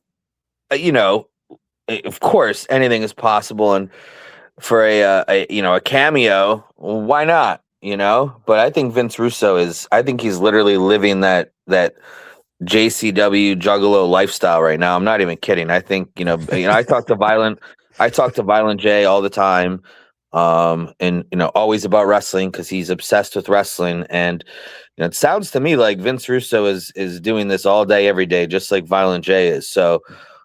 of course, anything is possible, and for a cameo, why not? But I think Vince Russo he's literally living that JCW Juggalo lifestyle right now. I'm not even kidding. I think I talk to Violent J all the time, and always about wrestling because he's obsessed with wrestling, and it sounds to me like Vince Russo is doing this all day, every day, just like Violent J is. So.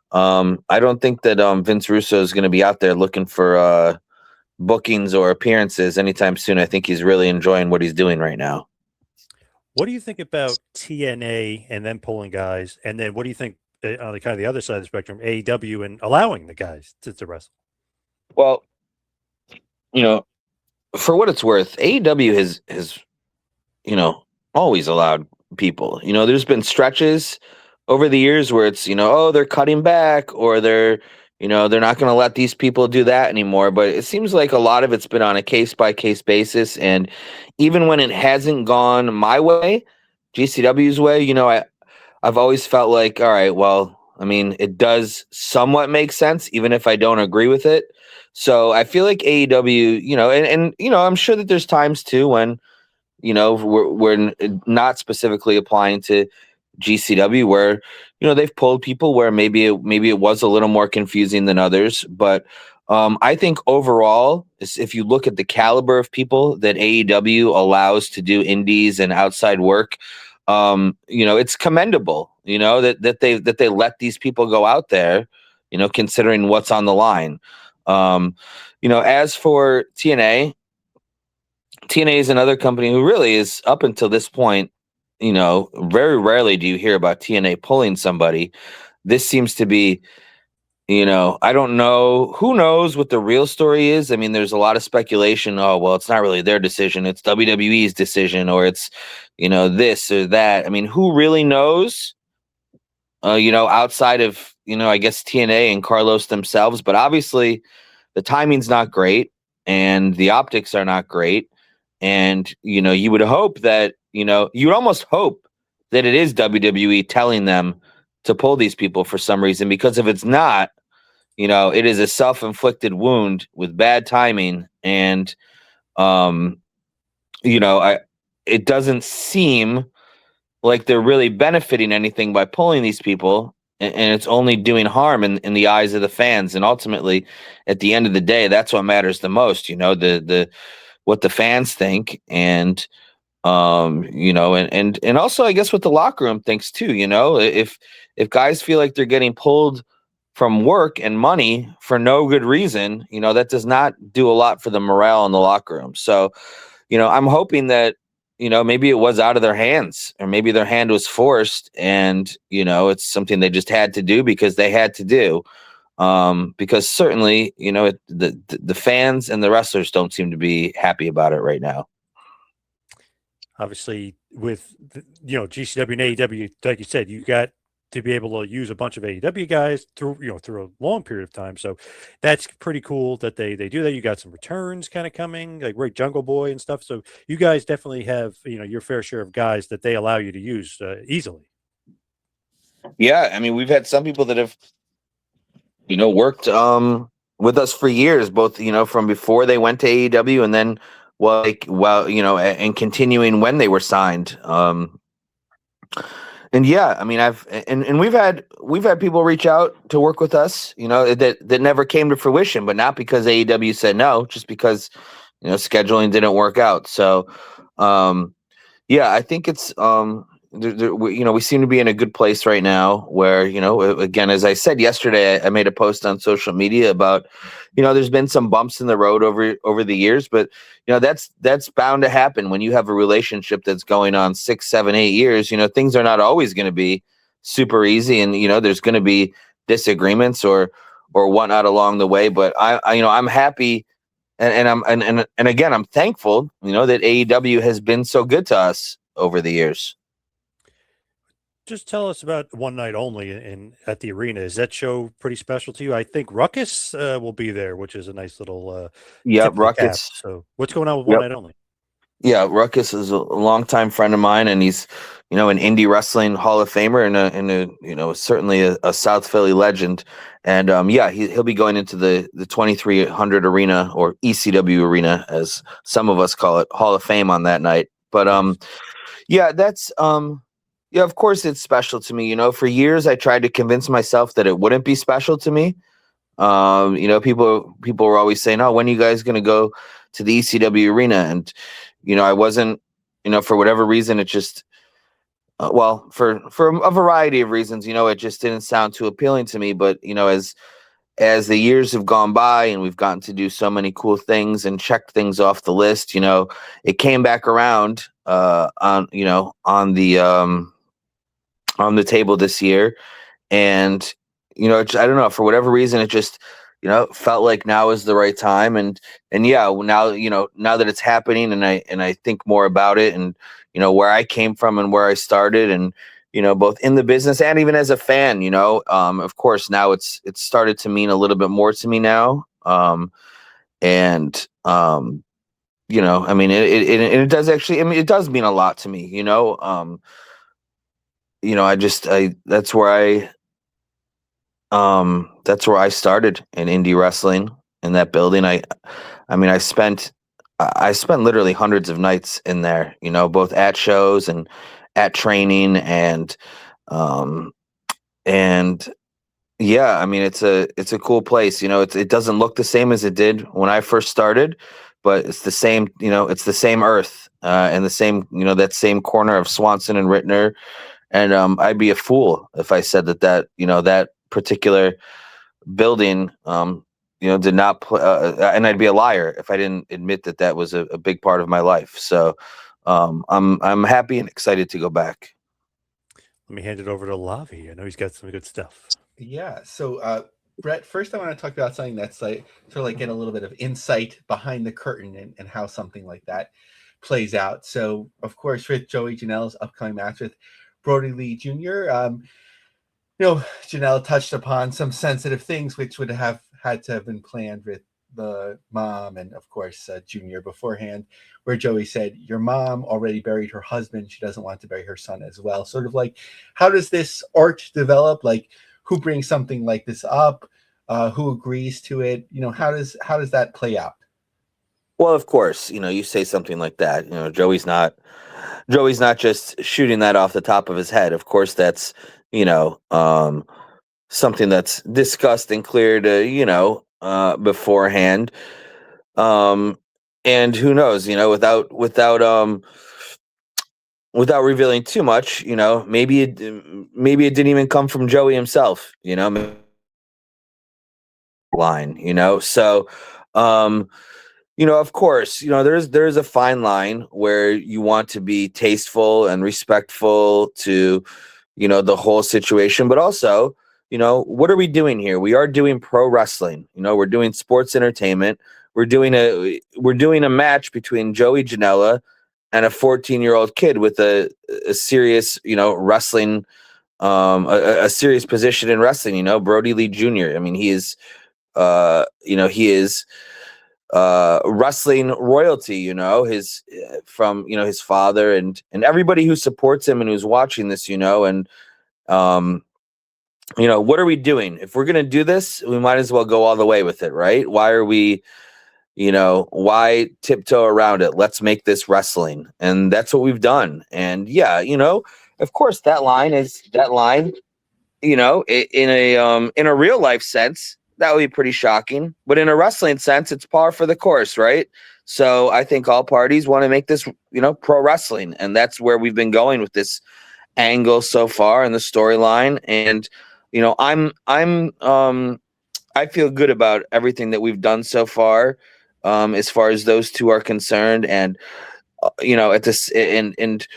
I don't think that Vince Russo is going to be out there looking for bookings or appearances anytime soon. I think he's really enjoying what he's doing right now. What do you think about TNA and then pulling guys? And then what do you think on the kind of the other side of the spectrum, AEW and allowing the guys to wrestle? Well, for what it's worth, AEW has always allowed people. There's been stretches over the years where it's, they're cutting back, or they're not going to let these people do that anymore. But it seems like a lot of it's been on a case by case basis. And even when it hasn't gone my way, GCW's way, I've always felt like, all right, well, I mean, it does somewhat make sense, even if I don't agree with it. So I feel like AEW, and I'm sure that there's times too when, we're not specifically applying to GCW where they've pulled people where maybe it was a little more confusing than others, but I think overall, if you look at the caliber of people that AEW allows to do indies and outside work, it's commendable. That they let these people go out there, considering what's on the line. As for TNA is another company who really is, up until this point, very rarely do you hear about TNA pulling somebody. This seems to be, I don't know. Who knows what the real story is? I mean, there's a lot of speculation. Oh, well, it's not really their decision. It's WWE's decision, or it's, this or that. I mean, who really knows? Outside of, I guess TNA and Carlos themselves. But obviously, the timing's not great, and the optics are not great. And, you would hope that, you would almost hope that it is WWE telling them to pull these people for some reason, because if it's not, it is a self-inflicted wound with bad timing. And, it doesn't seem like they're really benefiting anything by pulling these people. And it's only doing harm in the eyes of the fans. And ultimately, at the end of the day, that's what matters the most, what the fans think. And, and also, I guess, what the locker room thinks too. If guys feel like they're getting pulled from work and money for no good reason, that does not do a lot for the morale in the locker room. So, I'm hoping that, maybe it was out of their hands, or maybe their hand was forced, and, it's something they just had to do because they had to do. because certainly, the fans and the wrestlers don't seem to be happy about it right now. Obviously, with GCW and AEW, like you said, you got to be able to use a bunch of AEW guys through a long period of time. So that's pretty cool that they do that. You got some returns kind of coming, like Great Jungle Boy and stuff. So you guys definitely have your fair share of guys that they allow you to use easily. Yeah, I mean, we've had some people that have worked with us for years, both from before they went to AEW and then and continuing when they were signed. And yeah, I mean, we've had people reach out to work with us, that never came to fruition, but not because AEW said no, just because scheduling didn't work out. So yeah, I think it's we seem to be in a good place right now where, again, as I said yesterday, I made a post on social media about, there's been some bumps in the road over the years, but that's bound to happen when you have a relationship that's going on 6, 7, 8 years. Things are not always going to be super easy, and there's going to be disagreements or whatnot along the way. But I'm happy. And again, I'm thankful, that AEW has been so good to us over the years. Just tell us about One Night Only at the arena. Is that show pretty special to you? I think Ruckus will be there, which is a nice little tip of the cap. Ruckus. So what's going on with One Night Only? Yeah, Ruckus is a longtime friend of mine, and he's an indie wrestling Hall of Famer and a certainly a South Philly legend. And he'll be going into the 2300 arena, or ECW arena, as some of us call it, Hall of Fame on that night. But that's of course it's special to me. For years I tried to convince myself that it wouldn't be special to me. People were always saying, "Oh, when are you guys going to go to the ECW arena?" And I wasn't, for whatever reason, it just, for a variety of reasons, it just didn't sound too appealing to me. But, as the years have gone by and we've gotten to do so many cool things and check things off the list, it came back around, on the table this year. And, I don't know, for whatever reason, it just, felt like now is the right time. And yeah, now that it's happening and I think more about it and, where I came from and where I started and, both in the business and even as a fan, of course now it's started to mean a little bit more to me now. I mean, it does actually, I mean, it does mean a lot to me, that's where I started in indie wrestling, in that building. I spent literally hundreds of nights in there, both at shows and at training and yeah, I mean, it's a cool place. It doesn't look the same as it did when I first started, but it's the same, it's the same earth, and the same, that same corner of Swanson and Rittner. And I'd be a fool if I said that particular building, did not and I'd be a liar if I didn't admit that was a big part of my life. So I'm happy and excited to go back. Let me hand it over to Lavie. I know he's got some good stuff. Yeah. So Brett, first I want to talk about something that's like sort of like get a little bit of insight behind the curtain and how something like that plays out. So of course, with Joey Janela's upcoming match with Brody Lee Jr., Janela touched upon some sensitive things which would have had to have been planned with the mom and of course Junior beforehand, where Joey said, "Your mom already buried her husband. She doesn't want to bury her son as well." Sort of like, how does this arc develop? Like, who brings something like this up? Who agrees to it? How does that play out? Well, of course, you say something like that. Joey's not just shooting that off the top of his head. Of course, that's something that's discussed and cleared, beforehand. And who knows, without revealing too much, maybe it didn't even come from Joey himself, line. So, of course, there's a fine line where you want to be tasteful and respectful to, the whole situation, but also, what are we doing here? We are doing pro wrestling. We're doing sports entertainment. We're doing a match between Joey Janela and a 14-year-old kid with a serious, wrestling, a serious position in wrestling. Brody Lee Jr. I mean, he is wrestling royalty. His from his father and everybody who supports him and who's watching this. And what are we doing? If we're gonna do this, we might as well go all the way with it, right? Why are we? Why tiptoe around it? Let's make this wrestling. And that's what we've done. And yeah, of course that line, in a real life sense, that would be pretty shocking. But in a wrestling sense, it's par for the course, right? So I think all parties want to make this, pro wrestling. And that's where we've been going with this angle so far in the storyline. And, I feel good about everything that we've done so far. As far as those two are concerned, and at this and at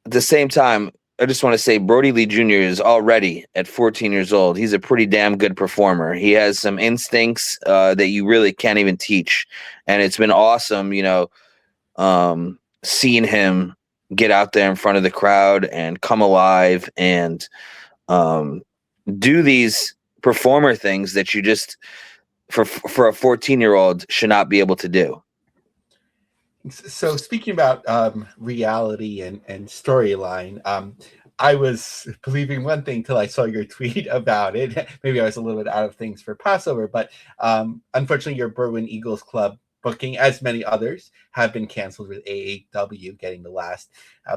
the same time, I just want to say Brody Lee Jr. is already at 14 years old. He's a pretty damn good performer. He has some instincts that you really can't even teach, and it's been awesome, seeing him get out there in front of the crowd and come alive and do these performer things that you just. For a 14-year-old should not be able to do. So speaking about reality and storyline, I was believing one thing till I saw your tweet about it. Maybe I was a little bit out of things for Passover, but unfortunately your Berwyn Eagles Club booking, as many others, have been canceled, with AAW getting the last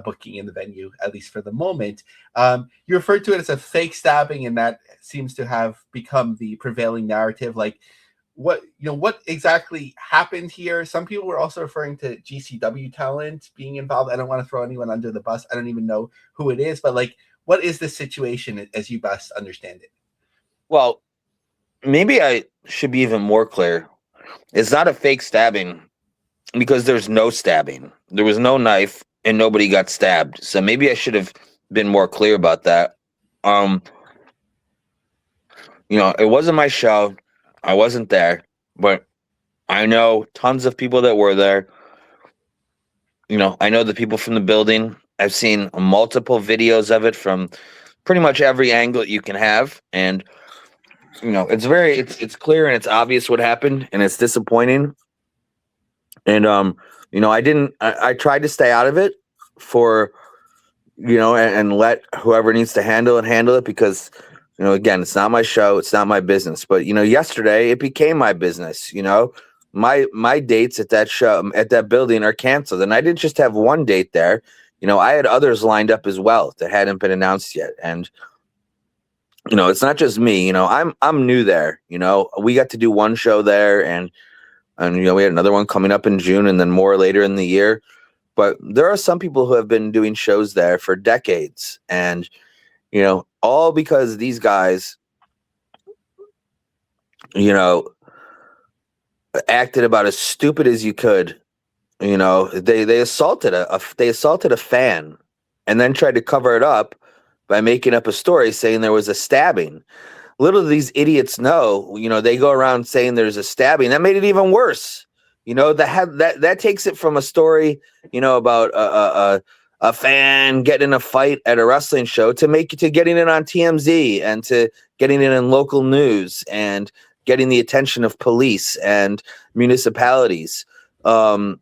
booking in the venue, at least for the moment. You referred to it as a fake stabbing, and that seems to have become the prevailing narrative. Like, what exactly happened here? Some people were also referring to GCW talent being involved. I don't want to throw anyone under the bus. I don't even know who it is, but like, what is the situation as you best understand it? Well, maybe I should be even more clear. It's not a fake stabbing because there's no stabbing. There was no knife and nobody got stabbed. So maybe I should have been more clear about that. It wasn't my show. I wasn't there, but I know tons of people that were there. I know the people from the building. I've seen multiple videos of it from pretty much every angle you can have. And, it's clear and it's obvious what happened, and it's disappointing. And, I tried to stay out of it for, and let whoever needs to handle it because, again, it's not my show. It's not my business. But, yesterday it became my business. My dates at that show, at that building, are canceled. And I didn't just have one date there. I had others lined up as well that hadn't been announced yet. And, it's not just me. I'm new there. We got to do one show there, and we had another one coming up in June, and then more later in the year. But there are some people who have been doing shows there for decades. And, all because these guys, acted about as stupid as you could. They assaulted a fan, and then tried to cover it up by making up a story saying there was a stabbing. Little do these idiots know, they go around saying there's a stabbing. That made it even worse. That takes it from a story, about a fan getting in a fight at a wrestling show to getting it on TMZ and to getting it in local news and getting the attention of police and municipalities. And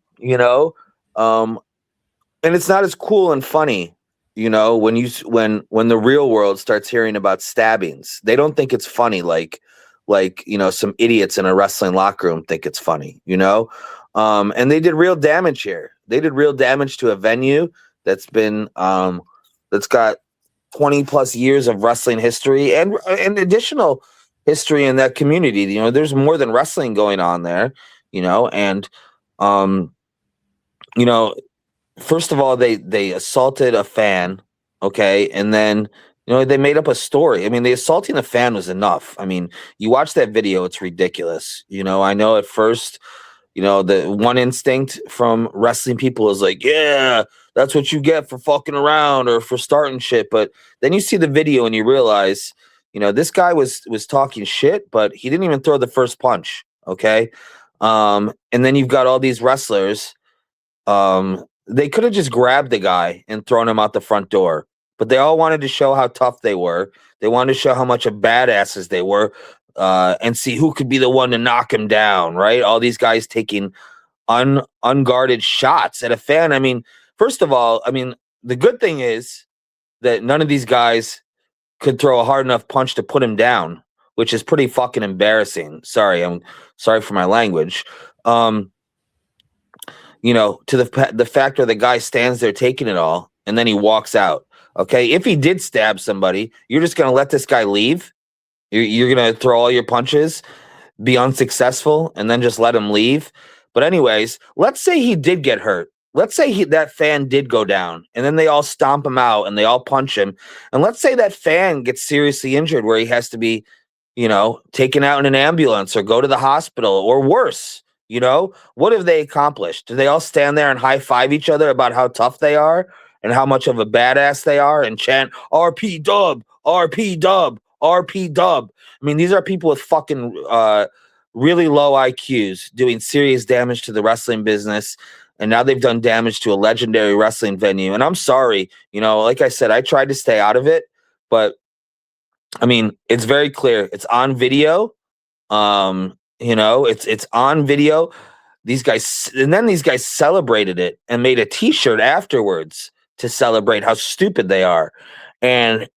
it's not as cool and funny, when the real world starts hearing about stabbings. They don't think it's funny like some idiots in a wrestling locker room think it's funny, and they did real damage here. They did real damage to a venue that's been that's got 20 plus years of wrestling history and additional history in that community. There's more than wrestling going on there, and first of all, they assaulted a fan, okay, and then they made up a story. I mean, the assaulting a fan was enough. I mean, you watch that video, it's ridiculous. I know at first, the one instinct from wrestling people is like, yeah, that's what you get for fucking around or for starting shit. But then you see the video and you realize, This guy was talking shit, but he didn't even throw the first punch. Okay. And then you've got all these wrestlers. They could have just grabbed the guy and thrown him out the front door, but they all wanted to show how tough they were. They wanted to show how much of badasses they were, and see who could be the one to knock him down, right? All these guys taking unguarded shots at a fan. I mean, first of all, the good thing is that none of these guys could throw a hard enough punch to put him down, which is pretty fucking embarrassing. I'm sorry for my language. To the fact where the guy stands there taking it all and then he walks out. Okay, if he did stab somebody, you're just gonna let this guy leave? You're gonna throw all your punches, be unsuccessful, and then just let him leave? But anyways, let's say he did get hurt. Let's say that fan did go down, and then they all stomp him out and they all punch him. And let's say that fan gets seriously injured where he has to be, taken out in an ambulance or go to the hospital or worse. What have they accomplished? Do they all stand there and high five each other about how tough they are and how much of a badass they are and chant RP dub, RP dub, RP dub? I mean, these are people with fucking really low IQs doing serious damage to the wrestling business. And now they've done damage to a legendary wrestling venue. And I'm sorry, like I said, I tried to stay out of it, but I mean, it's very clear. It's on video. It's on video. These guys celebrated it and made a t-shirt afterwards to celebrate how stupid they are. And,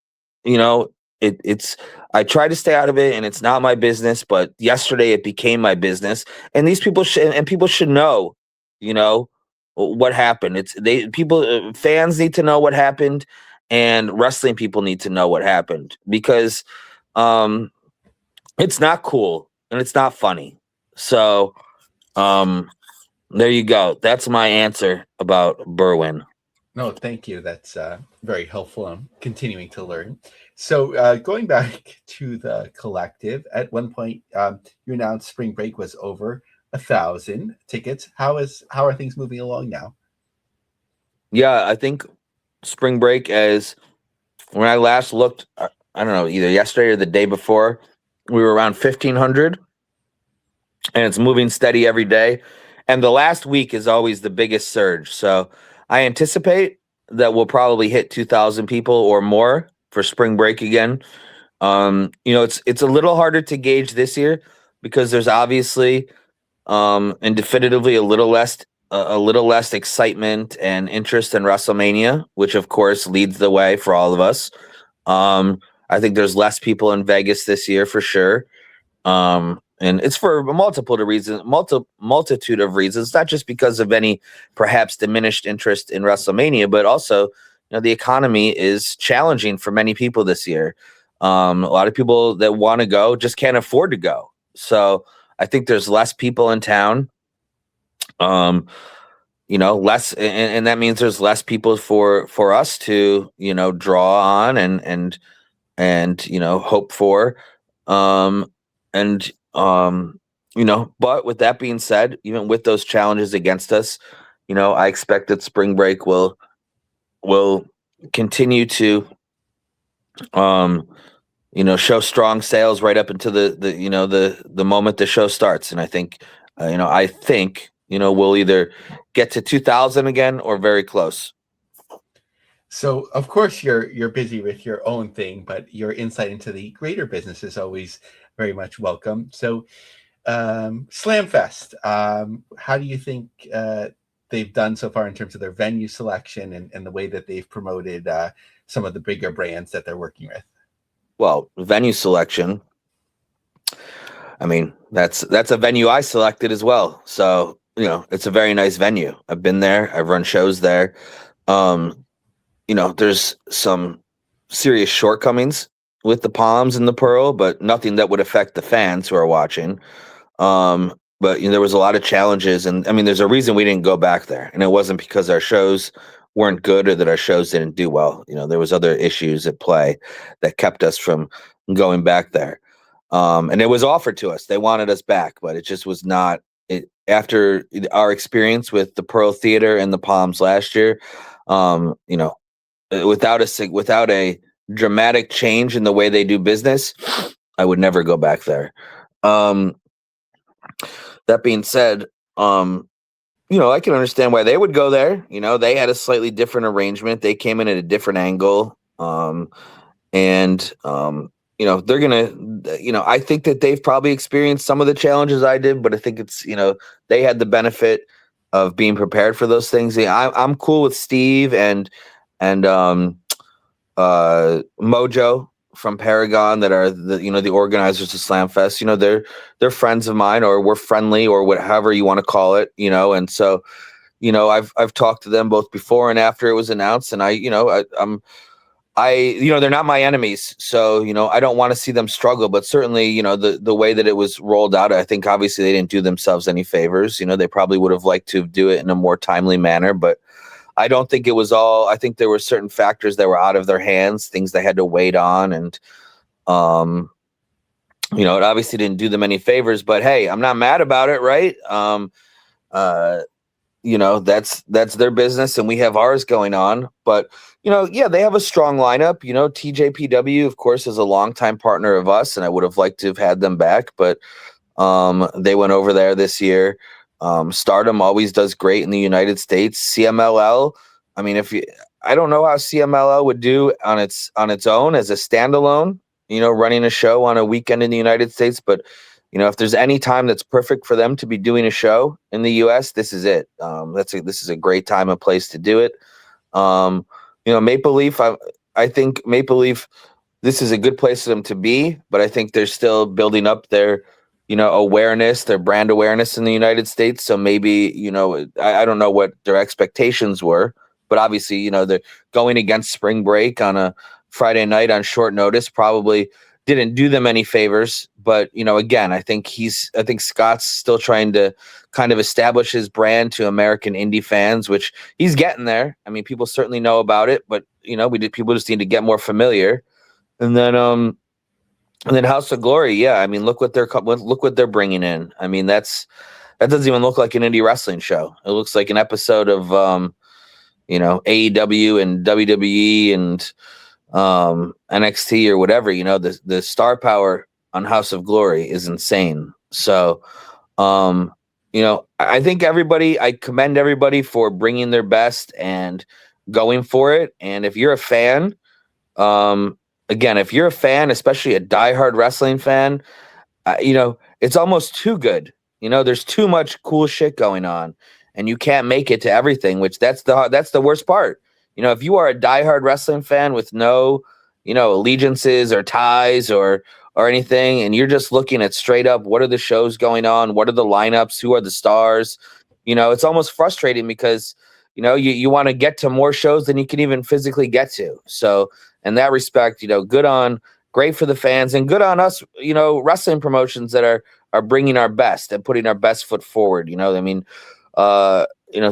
I try to stay out of it and it's not my business, but yesterday it became my business. And these people should know, what happened. Fans need to know what happened, and wrestling people need to know what happened, because it's not cool and it's not funny. So there you go. That's my answer about Berwyn. No, thank you. That's very helpful. I'm continuing to learn. So going back to the collective, at one point you announced spring break was over 1,000 tickets. How are things moving along now? Yeah, I think spring break, as when I last looked, I don't know, either yesterday or the day before, we were around 1,500, and it's moving steady every day. And the last week is always the biggest surge. So I anticipate that we'll probably hit 2,000 people or more for spring break again. It's a little harder to gauge this year because there's obviously and definitively a little less excitement and interest in WrestleMania, which of course leads the way for all of us. I think there's less people in Vegas this year for sure. And it's for a multitude of reasons, not just because of any perhaps diminished interest in WrestleMania, but also, the economy is challenging for many people this year. A lot of people that want to go just can't afford to go. So I think there's less people in town. Less, and that means there's less people for us to, draw on and hope for. But with that being said, even with those challenges against us, I expect that spring break will continue to, show strong sales right up until the moment the show starts. And I think, we'll either get to 2,000 again or very close. So, of course, you're busy with your own thing, but your insight into the greater business is always very much welcome. So, Slamfest, how do you think they've done so far in terms of their venue selection and the way that they've promoted some of the bigger brands that they're working with? Well, venue selection, I mean, that's a venue I selected as well. So, it's a very nice venue. I've been there. I've run shows there. There's some serious shortcomings with the Palms and the Pearl, but nothing that would affect the fans who are watching. But there was a lot of challenges, and I mean, there's a reason we didn't go back there, and it wasn't because our shows weren't good or that our shows didn't do well. There was other issues at play that kept us from going back there. And it was offered to us. They wanted us back, but it just was not. After our experience with the Pearl Theater and the Palms last year, without a dramatic change in the way they do business, I would never go back there. That being said, I can understand why they would go there. They had a slightly different arrangement. They came in at a different angle. And they're going to, I think that they've probably experienced some of the challenges I did, but I think it's, they had the benefit of being prepared for those things. I'm cool with Steve and Mojo from Paragon that are the organizers of Slam Fest. They're friends of mine, or we're friendly, or whatever you want to call it. And so I've talked to them both before and after it was announced, and they're not my enemies, so I don't want to see them struggle. But certainly, the way that it was rolled out, I think obviously they didn't do themselves any favors. They probably would have liked to do it in a more timely manner, but I don't think it was all. I think there were certain factors that were out of their hands, things they had to wait on, and it obviously didn't do them any favors. But hey, I'm not mad about it, right? That's their business, and we have ours going on. But they have a strong lineup. TJPW, of course, is a longtime partner of us, and I would have liked to have had them back, but they went over there this year. Stardom always does great in the United States. CMLL, I mean, I don't know how CMLL would do on its own as a standalone, running a show on a weekend in the United States, but if there's any time that's perfect for them to be doing a show in the U.S., this is it. This is a great time and place to do it. Maple Leaf, I think Maple Leaf, this is a good place for them to be, but I think they're still building up their, awareness, their brand awareness in the United States. So maybe, I don't know what their expectations were, but obviously, they're going against spring break on a Friday night on short notice, probably didn't do them any favors. But, again, I think Scott's still trying to kind of establish his brand to American indie fans, which he's getting there. I mean, people certainly know about it, but, people just need to get more familiar. And then House of Glory. Yeah. I mean, look what they're bringing in. I mean, that doesn't even look like an indie wrestling show. It looks like an episode of, AEW and WWE and, NXT or whatever. The star power on House of Glory is insane. So, I think I commend everybody for bringing their best and going for it. And if you're a fan, again, if you're a fan, especially a diehard wrestling fan, it's almost too good. There's too much cool shit going on, and you can't make it to everything, which that's the worst part. If you are a diehard wrestling fan with no, allegiances or ties or anything, and you're just looking at straight up, what are the shows going on? What are the lineups? Who are the stars? It's almost frustrating because, you want to get to more shows than you can even physically get to. So in that respect, great for the fans and good on us, wrestling promotions that are bringing our best and putting our best foot forward.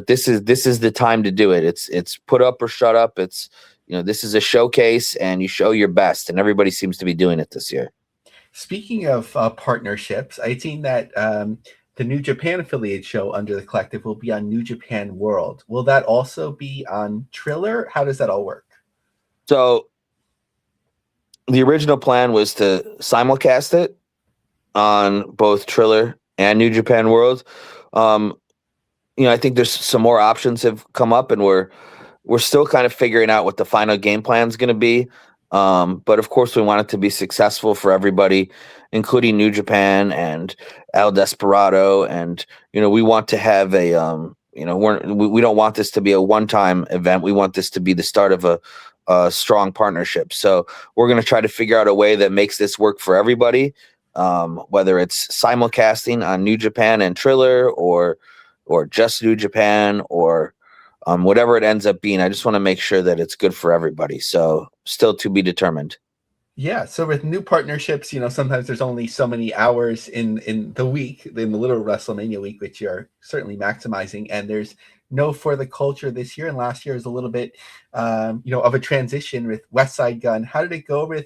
This is the time to do it. It's put up or shut up. It's, this is a showcase and you show your best, and everybody seems to be doing it this year. Speaking of partnerships, I've seen that the New Japan affiliate show under the collective will be on New Japan World. Will that also be on Triller? How does that all work? So the original plan was to simulcast it on both Triller and New Japan World. I think there's some more options have come up, and we're still kind of figuring out what the final game plan is going to be. But of course, we want it to be successful for everybody, including New Japan and El Desperado. And, we want to have we don't want this to be a one-time event. We want this to be the start of a strong partnership. So we're going to try to figure out a way that makes this work for everybody, whether it's simulcasting on New Japan and Triller or just New Japan or whatever it ends up being. I just want to make sure that it's good for everybody. So still to be determined. Yeah. So with new partnerships, sometimes there's only so many hours in the week, in the little WrestleMania week, which you're certainly maximizing. And there's no For the Culture this year. And last year was a little bit, of a transition with West Side Gun. How did it go with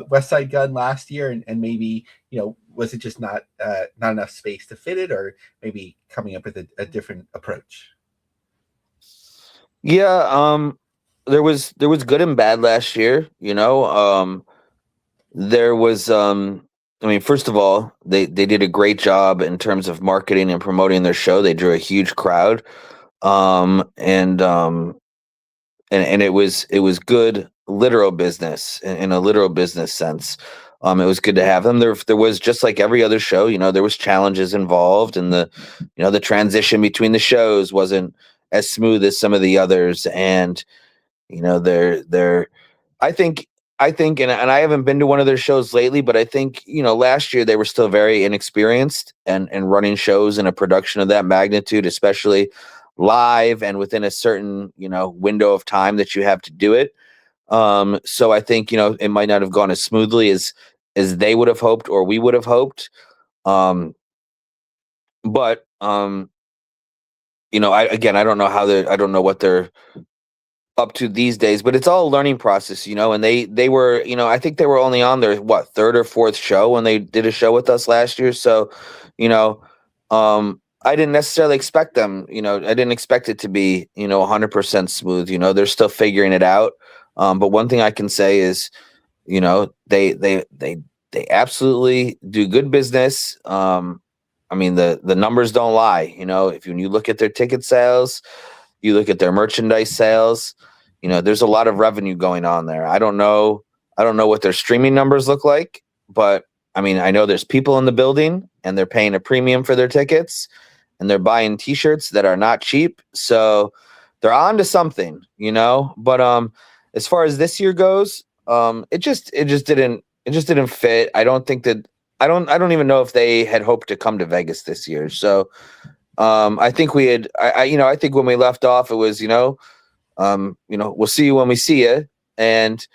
West Side Gun last year? And maybe, was it just not enough space to fit it, or maybe coming up with a different approach? Yeah. there was good and bad last year. There was I mean, first of all, they did a great job in terms of marketing and promoting their show. They drew a huge crowd. And it was good literal business in a literal business sense. It was good to have them. There was, just like every other show, there was challenges involved, and the transition between the shows wasn't as smooth as some of the others. And they're I think and I haven't been to one of their shows lately, but I think last year they were still very inexperienced and running shows in a production of that magnitude, especially live and within a certain window of time that you have to do it. So I think it might not have gone as smoothly as they would have hoped or we would have hoped. But I don't know I don't know what they're up to these days, but it's all a learning process, and they were, I think they were only on their third or fourth show when they did a show with us last year. So, I didn't necessarily expect them, I didn't expect it to be, 100% smooth. They're still figuring it out. But one thing I can say is, they absolutely do good business. I mean, the numbers don't lie. If you look at their ticket sales, you look at their merchandise sales, there's a lot of revenue going on there. I don't know what their streaming numbers look like, but I mean, I know there's people in the building and they're paying a premium for their tickets and they're buying t-shirts that are not cheap. So they're on to something, but as far as this year goes, it just didn't fit. I don't think that I don't even know if they had hoped to come to Vegas this year. So I think we had, I think when we left off, it was, we'll see you when we see you. And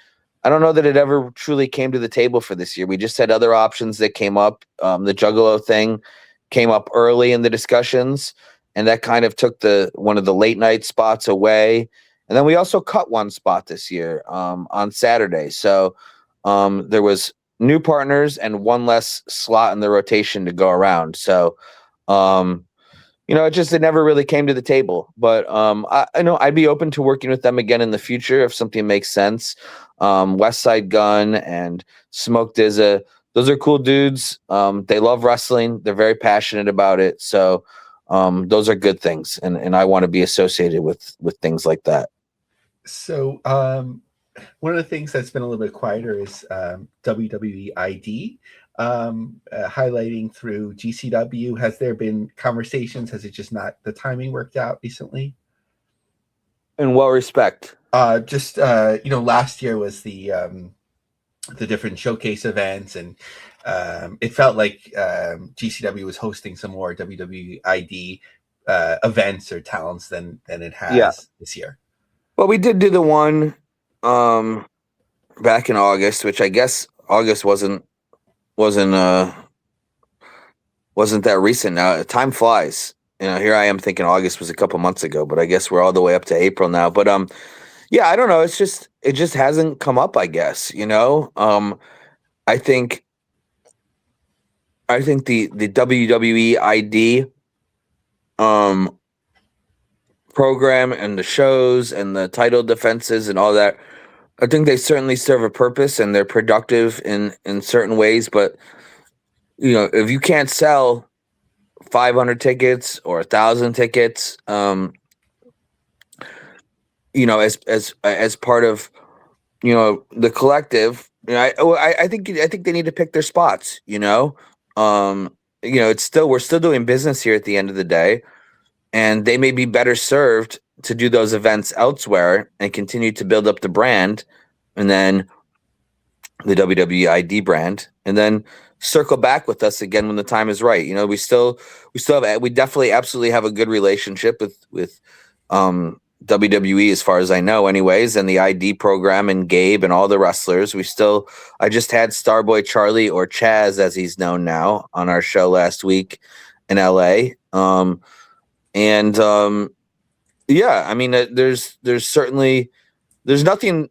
I don't know that it ever truly came to the table for this year. We just had other options that came up. The Juggalo thing came up early in the discussions, and that kind of took one of the late night spots away. And then we also cut one spot this year on Saturday. So there was new partners and one less slot in the rotation to go around. So, it never really came to the table. But I know I'd be open to working with them again in the future if something makes sense. West Side Gun and Smoke Dizza, those are cool dudes. They love wrestling. They're very passionate about it. So those are good things. And I want to be associated with things like that. So one of the things that's been a little bit quieter is WWE ID. Highlighting through GCW. Has there been conversations? Has it just not the timing worked out recently? In what respect? Last year was the different showcase events, and it felt like GCW was hosting some more WWE ID events or talents than it has this year. Well, we did do the one back in August, which I guess August wasn't that recent. Now time flies. Here I am thinking August was a couple months ago, but I guess we're all the way up to April now. But I don't know. It just hasn't come up, I guess. I think the WWE ID program and the shows and the title defenses and all that, I think they certainly serve a purpose and they're productive in certain ways. But if you can't sell 500 tickets or 1,000 tickets, as part of the collective, I think they need to pick their spots. We're still doing business here at the end of the day, and they may be better served to do those events elsewhere and continue to build up the brand, and then the WWE ID brand, and then circle back with us again when the time is right. We definitely absolutely have a good relationship with WWE as far as I know anyways, and the ID program and Gabe and all the wrestlers. I just had Starboy Charlie, or Chaz as he's known now, on our show last week in LA. I mean, there's certainly there's nothing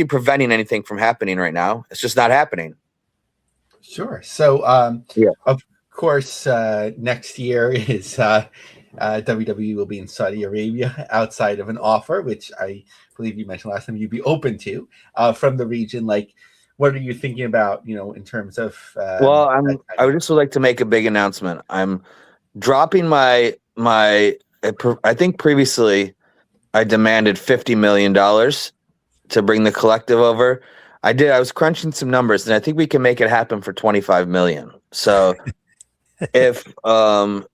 preventing anything from happening right now. It's just not happening. Sure. So of course next year is WWE will be in Saudi Arabia outside of an offer, which I believe you mentioned last time you'd be open to from the region. Like, what are you thinking about, in terms of? Well, I would just like to make a big announcement. I'm dropping I think previously I demanded $50 million to bring the collective over. I was crunching some numbers, and I think we can make it happen for 25 million. So if the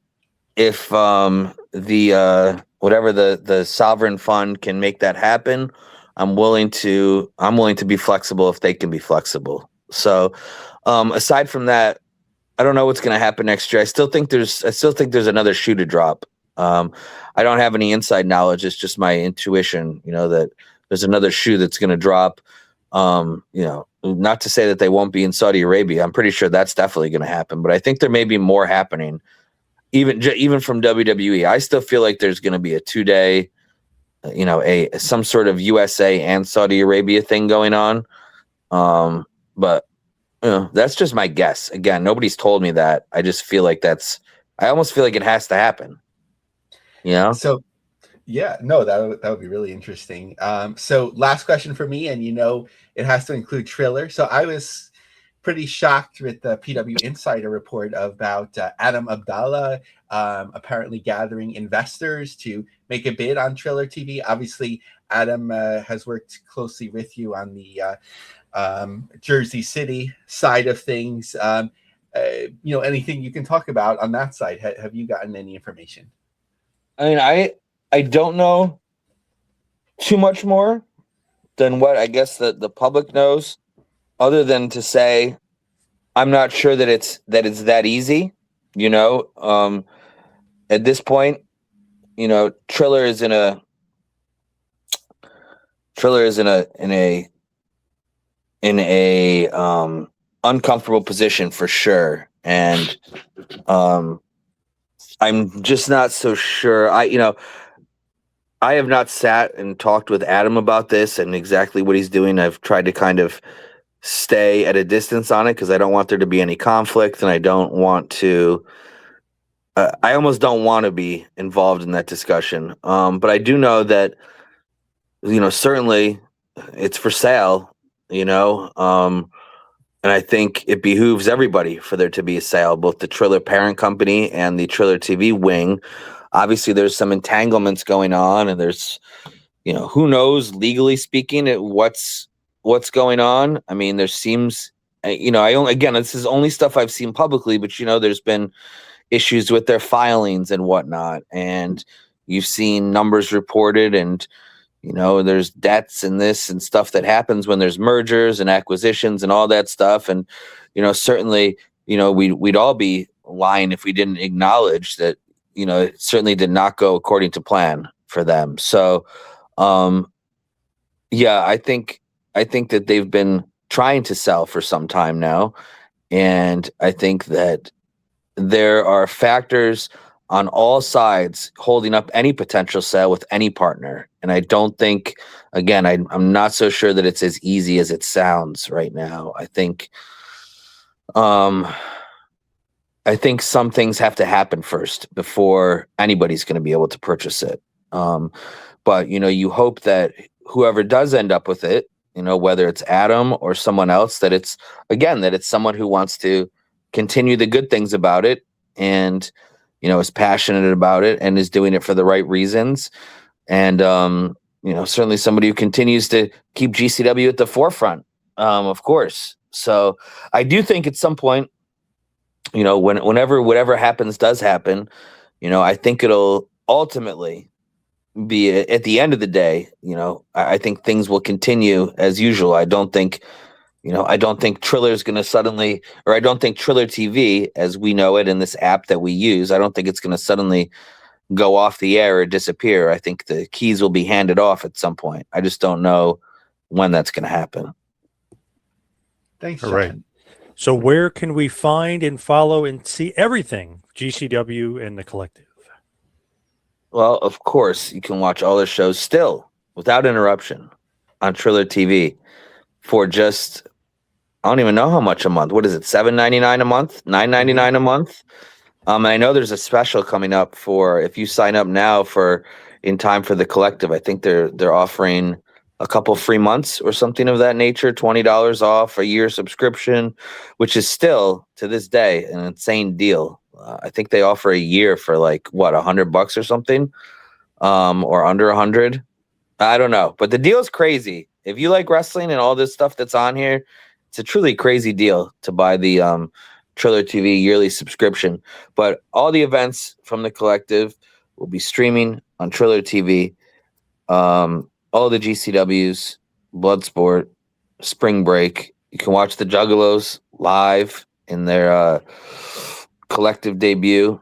whatever the sovereign fund can make that happen, I'm willing to be flexible if they can be flexible. So aside from that, I don't know what's going to happen next year. I still think there's another shoe to drop. I don't have any inside knowledge. It's just my intuition, that there's another shoe that's going to drop. Not to say that they won't be in Saudi Arabia. I'm pretty sure that's definitely going to happen, but I think there may be more happening, even from WWE. I still feel like there's going to be a 2-day, some sort of USA and Saudi Arabia thing going on. But that's just my guess. Again, nobody's told me that. I just feel like I almost feel like it has to happen. So yeah, no, that would be really interesting. So last question for me, and it has to include Triller. So I was pretty shocked with the PW Insider report about Adam Abdallah apparently gathering investors to make a bid on Triller TV. Obviously, Adam has worked closely with you on the Jersey City side of things. Anything you can talk about on that side? Have you gotten any information? I mean, I don't know too much more than what I guess the public knows, other than to say I'm not sure that it's that easy. At this point, Triller is in a uncomfortable position for sure, and I'm just not so sure. I have not sat and talked with Adam about this and exactly what he's doing. I've tried to kind of stay at a distance on it because I don't want there to be any conflict, and I don't want to. I almost don't want to be involved in that discussion. But I do know that, certainly it's for sale. And I think it behooves everybody for there to be a sale, both the Triller parent company and the Triller TV wing. Obviously, there's some entanglements going on, and there's, who knows, legally speaking, what's going on. I mean, there seems, again, this is only stuff I've seen publicly, but there's been issues with their filings and whatnot, and you've seen numbers reported, and there's debts and this and stuff that happens when there's mergers and acquisitions and all that stuff. And, certainly, we'd all be lying if we didn't acknowledge that, it certainly did not go according to plan for them. So, yeah, I think that they've been trying to sell for some time now. And I think that there are factors on all sides holding up any potential sale with any partner. And I don't think, again, I'm not so sure that it's as easy as it sounds right now. I think some things have to happen first before anybody's going to be able to purchase it. But, you hope that whoever does end up with it, whether it's Adam or someone else, that it's someone who wants to continue the good things about it and, is passionate about it and is doing it for the right reasons. And, certainly somebody who continues to keep GCW at the forefront, of course. So I do think at some point, whenever whatever happens does happen, I think it'll ultimately be at the end of the day, I think things will continue as usual. I don't think Triller is going to suddenly, or I don't think Triller TV, as we know it in this app that we use, I don't think it's going to suddenly go off the air or disappear. I think the keys will be handed off at some point. I just don't know when that's going to happen. Thanks, All John. right. So where can we find and follow and see everything GCW and the collective? Well, of course, you can watch all the shows still without interruption on Triller TV for just, I don't even know how much a month. What is it? $7.99 a month? $9.99 a month? I know there's a special coming up for if you sign up now for in time for the collective. I think they're offering a couple free months or something of that nature, $20 off a year subscription, which is still to this day an insane deal. I think they offer a year for like what $100 or something, or under 100. I don't know, but the deal is crazy. If you like wrestling and all this stuff that's on here, it's a truly crazy deal to buy the Triller TV yearly subscription. But all the events from the collective will be streaming on Triller TV. All the GCWs, Bloodsport, Spring Break. You can watch the Juggalos live in their collective debut.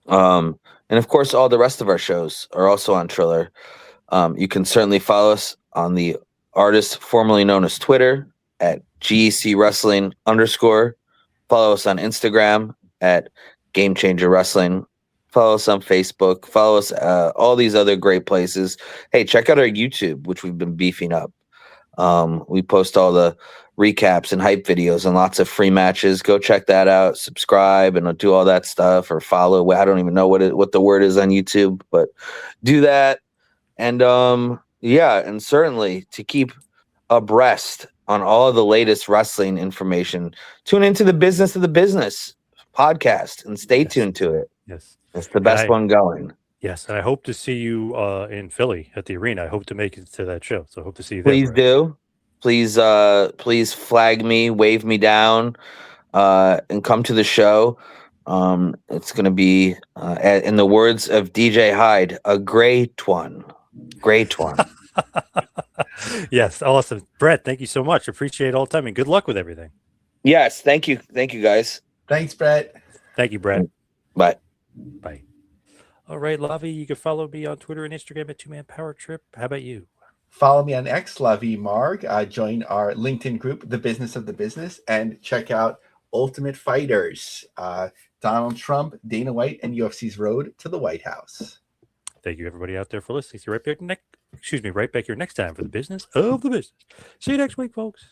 And of course, all the rest of our shows are also on Triller. You can certainly follow us on the artist formerly known as Twitter at GEC Wrestling _. Follow us on Instagram at Game Changer Wrestling. Follow us on Facebook. Follow us all these other great places. Hey, check out our YouTube, which we've been beefing up. We post all the recaps and hype videos and lots of free matches. Go check that out. Subscribe and do all that stuff, or follow. I don't even know what the word is on YouTube, but do that. And and certainly to keep abreast on all of the latest wrestling information, tune into the Business of the Business podcast and stay tuned to it. Yes. It's the best one going. Yes, and I hope to see you in Philly at the arena. I hope to make it to that show. So I hope to see you there. Please do. Please flag me, wave me down, and come to the show. It's going to be, in the words of DJ Hyde, a great one. Great one. Yes, awesome. Brett, thank you so much. Appreciate all the time, and good luck with everything. Yes, thank you. Thank you, guys. Thanks, Brett. Thank you, Brett. Bye. Bye. All right, Lavie, you can follow me on Twitter and Instagram at 2Man Power Trip. How about you? Follow me on X, Lavie Marg. Join our LinkedIn group, The Business of the Business, and check out Ultimate Fighters, Donald Trump, Dana White, and UFC's road to the White House. Thank you, everybody out there, for listening. See you right back here next time for The Business of the Business. See you next week, folks.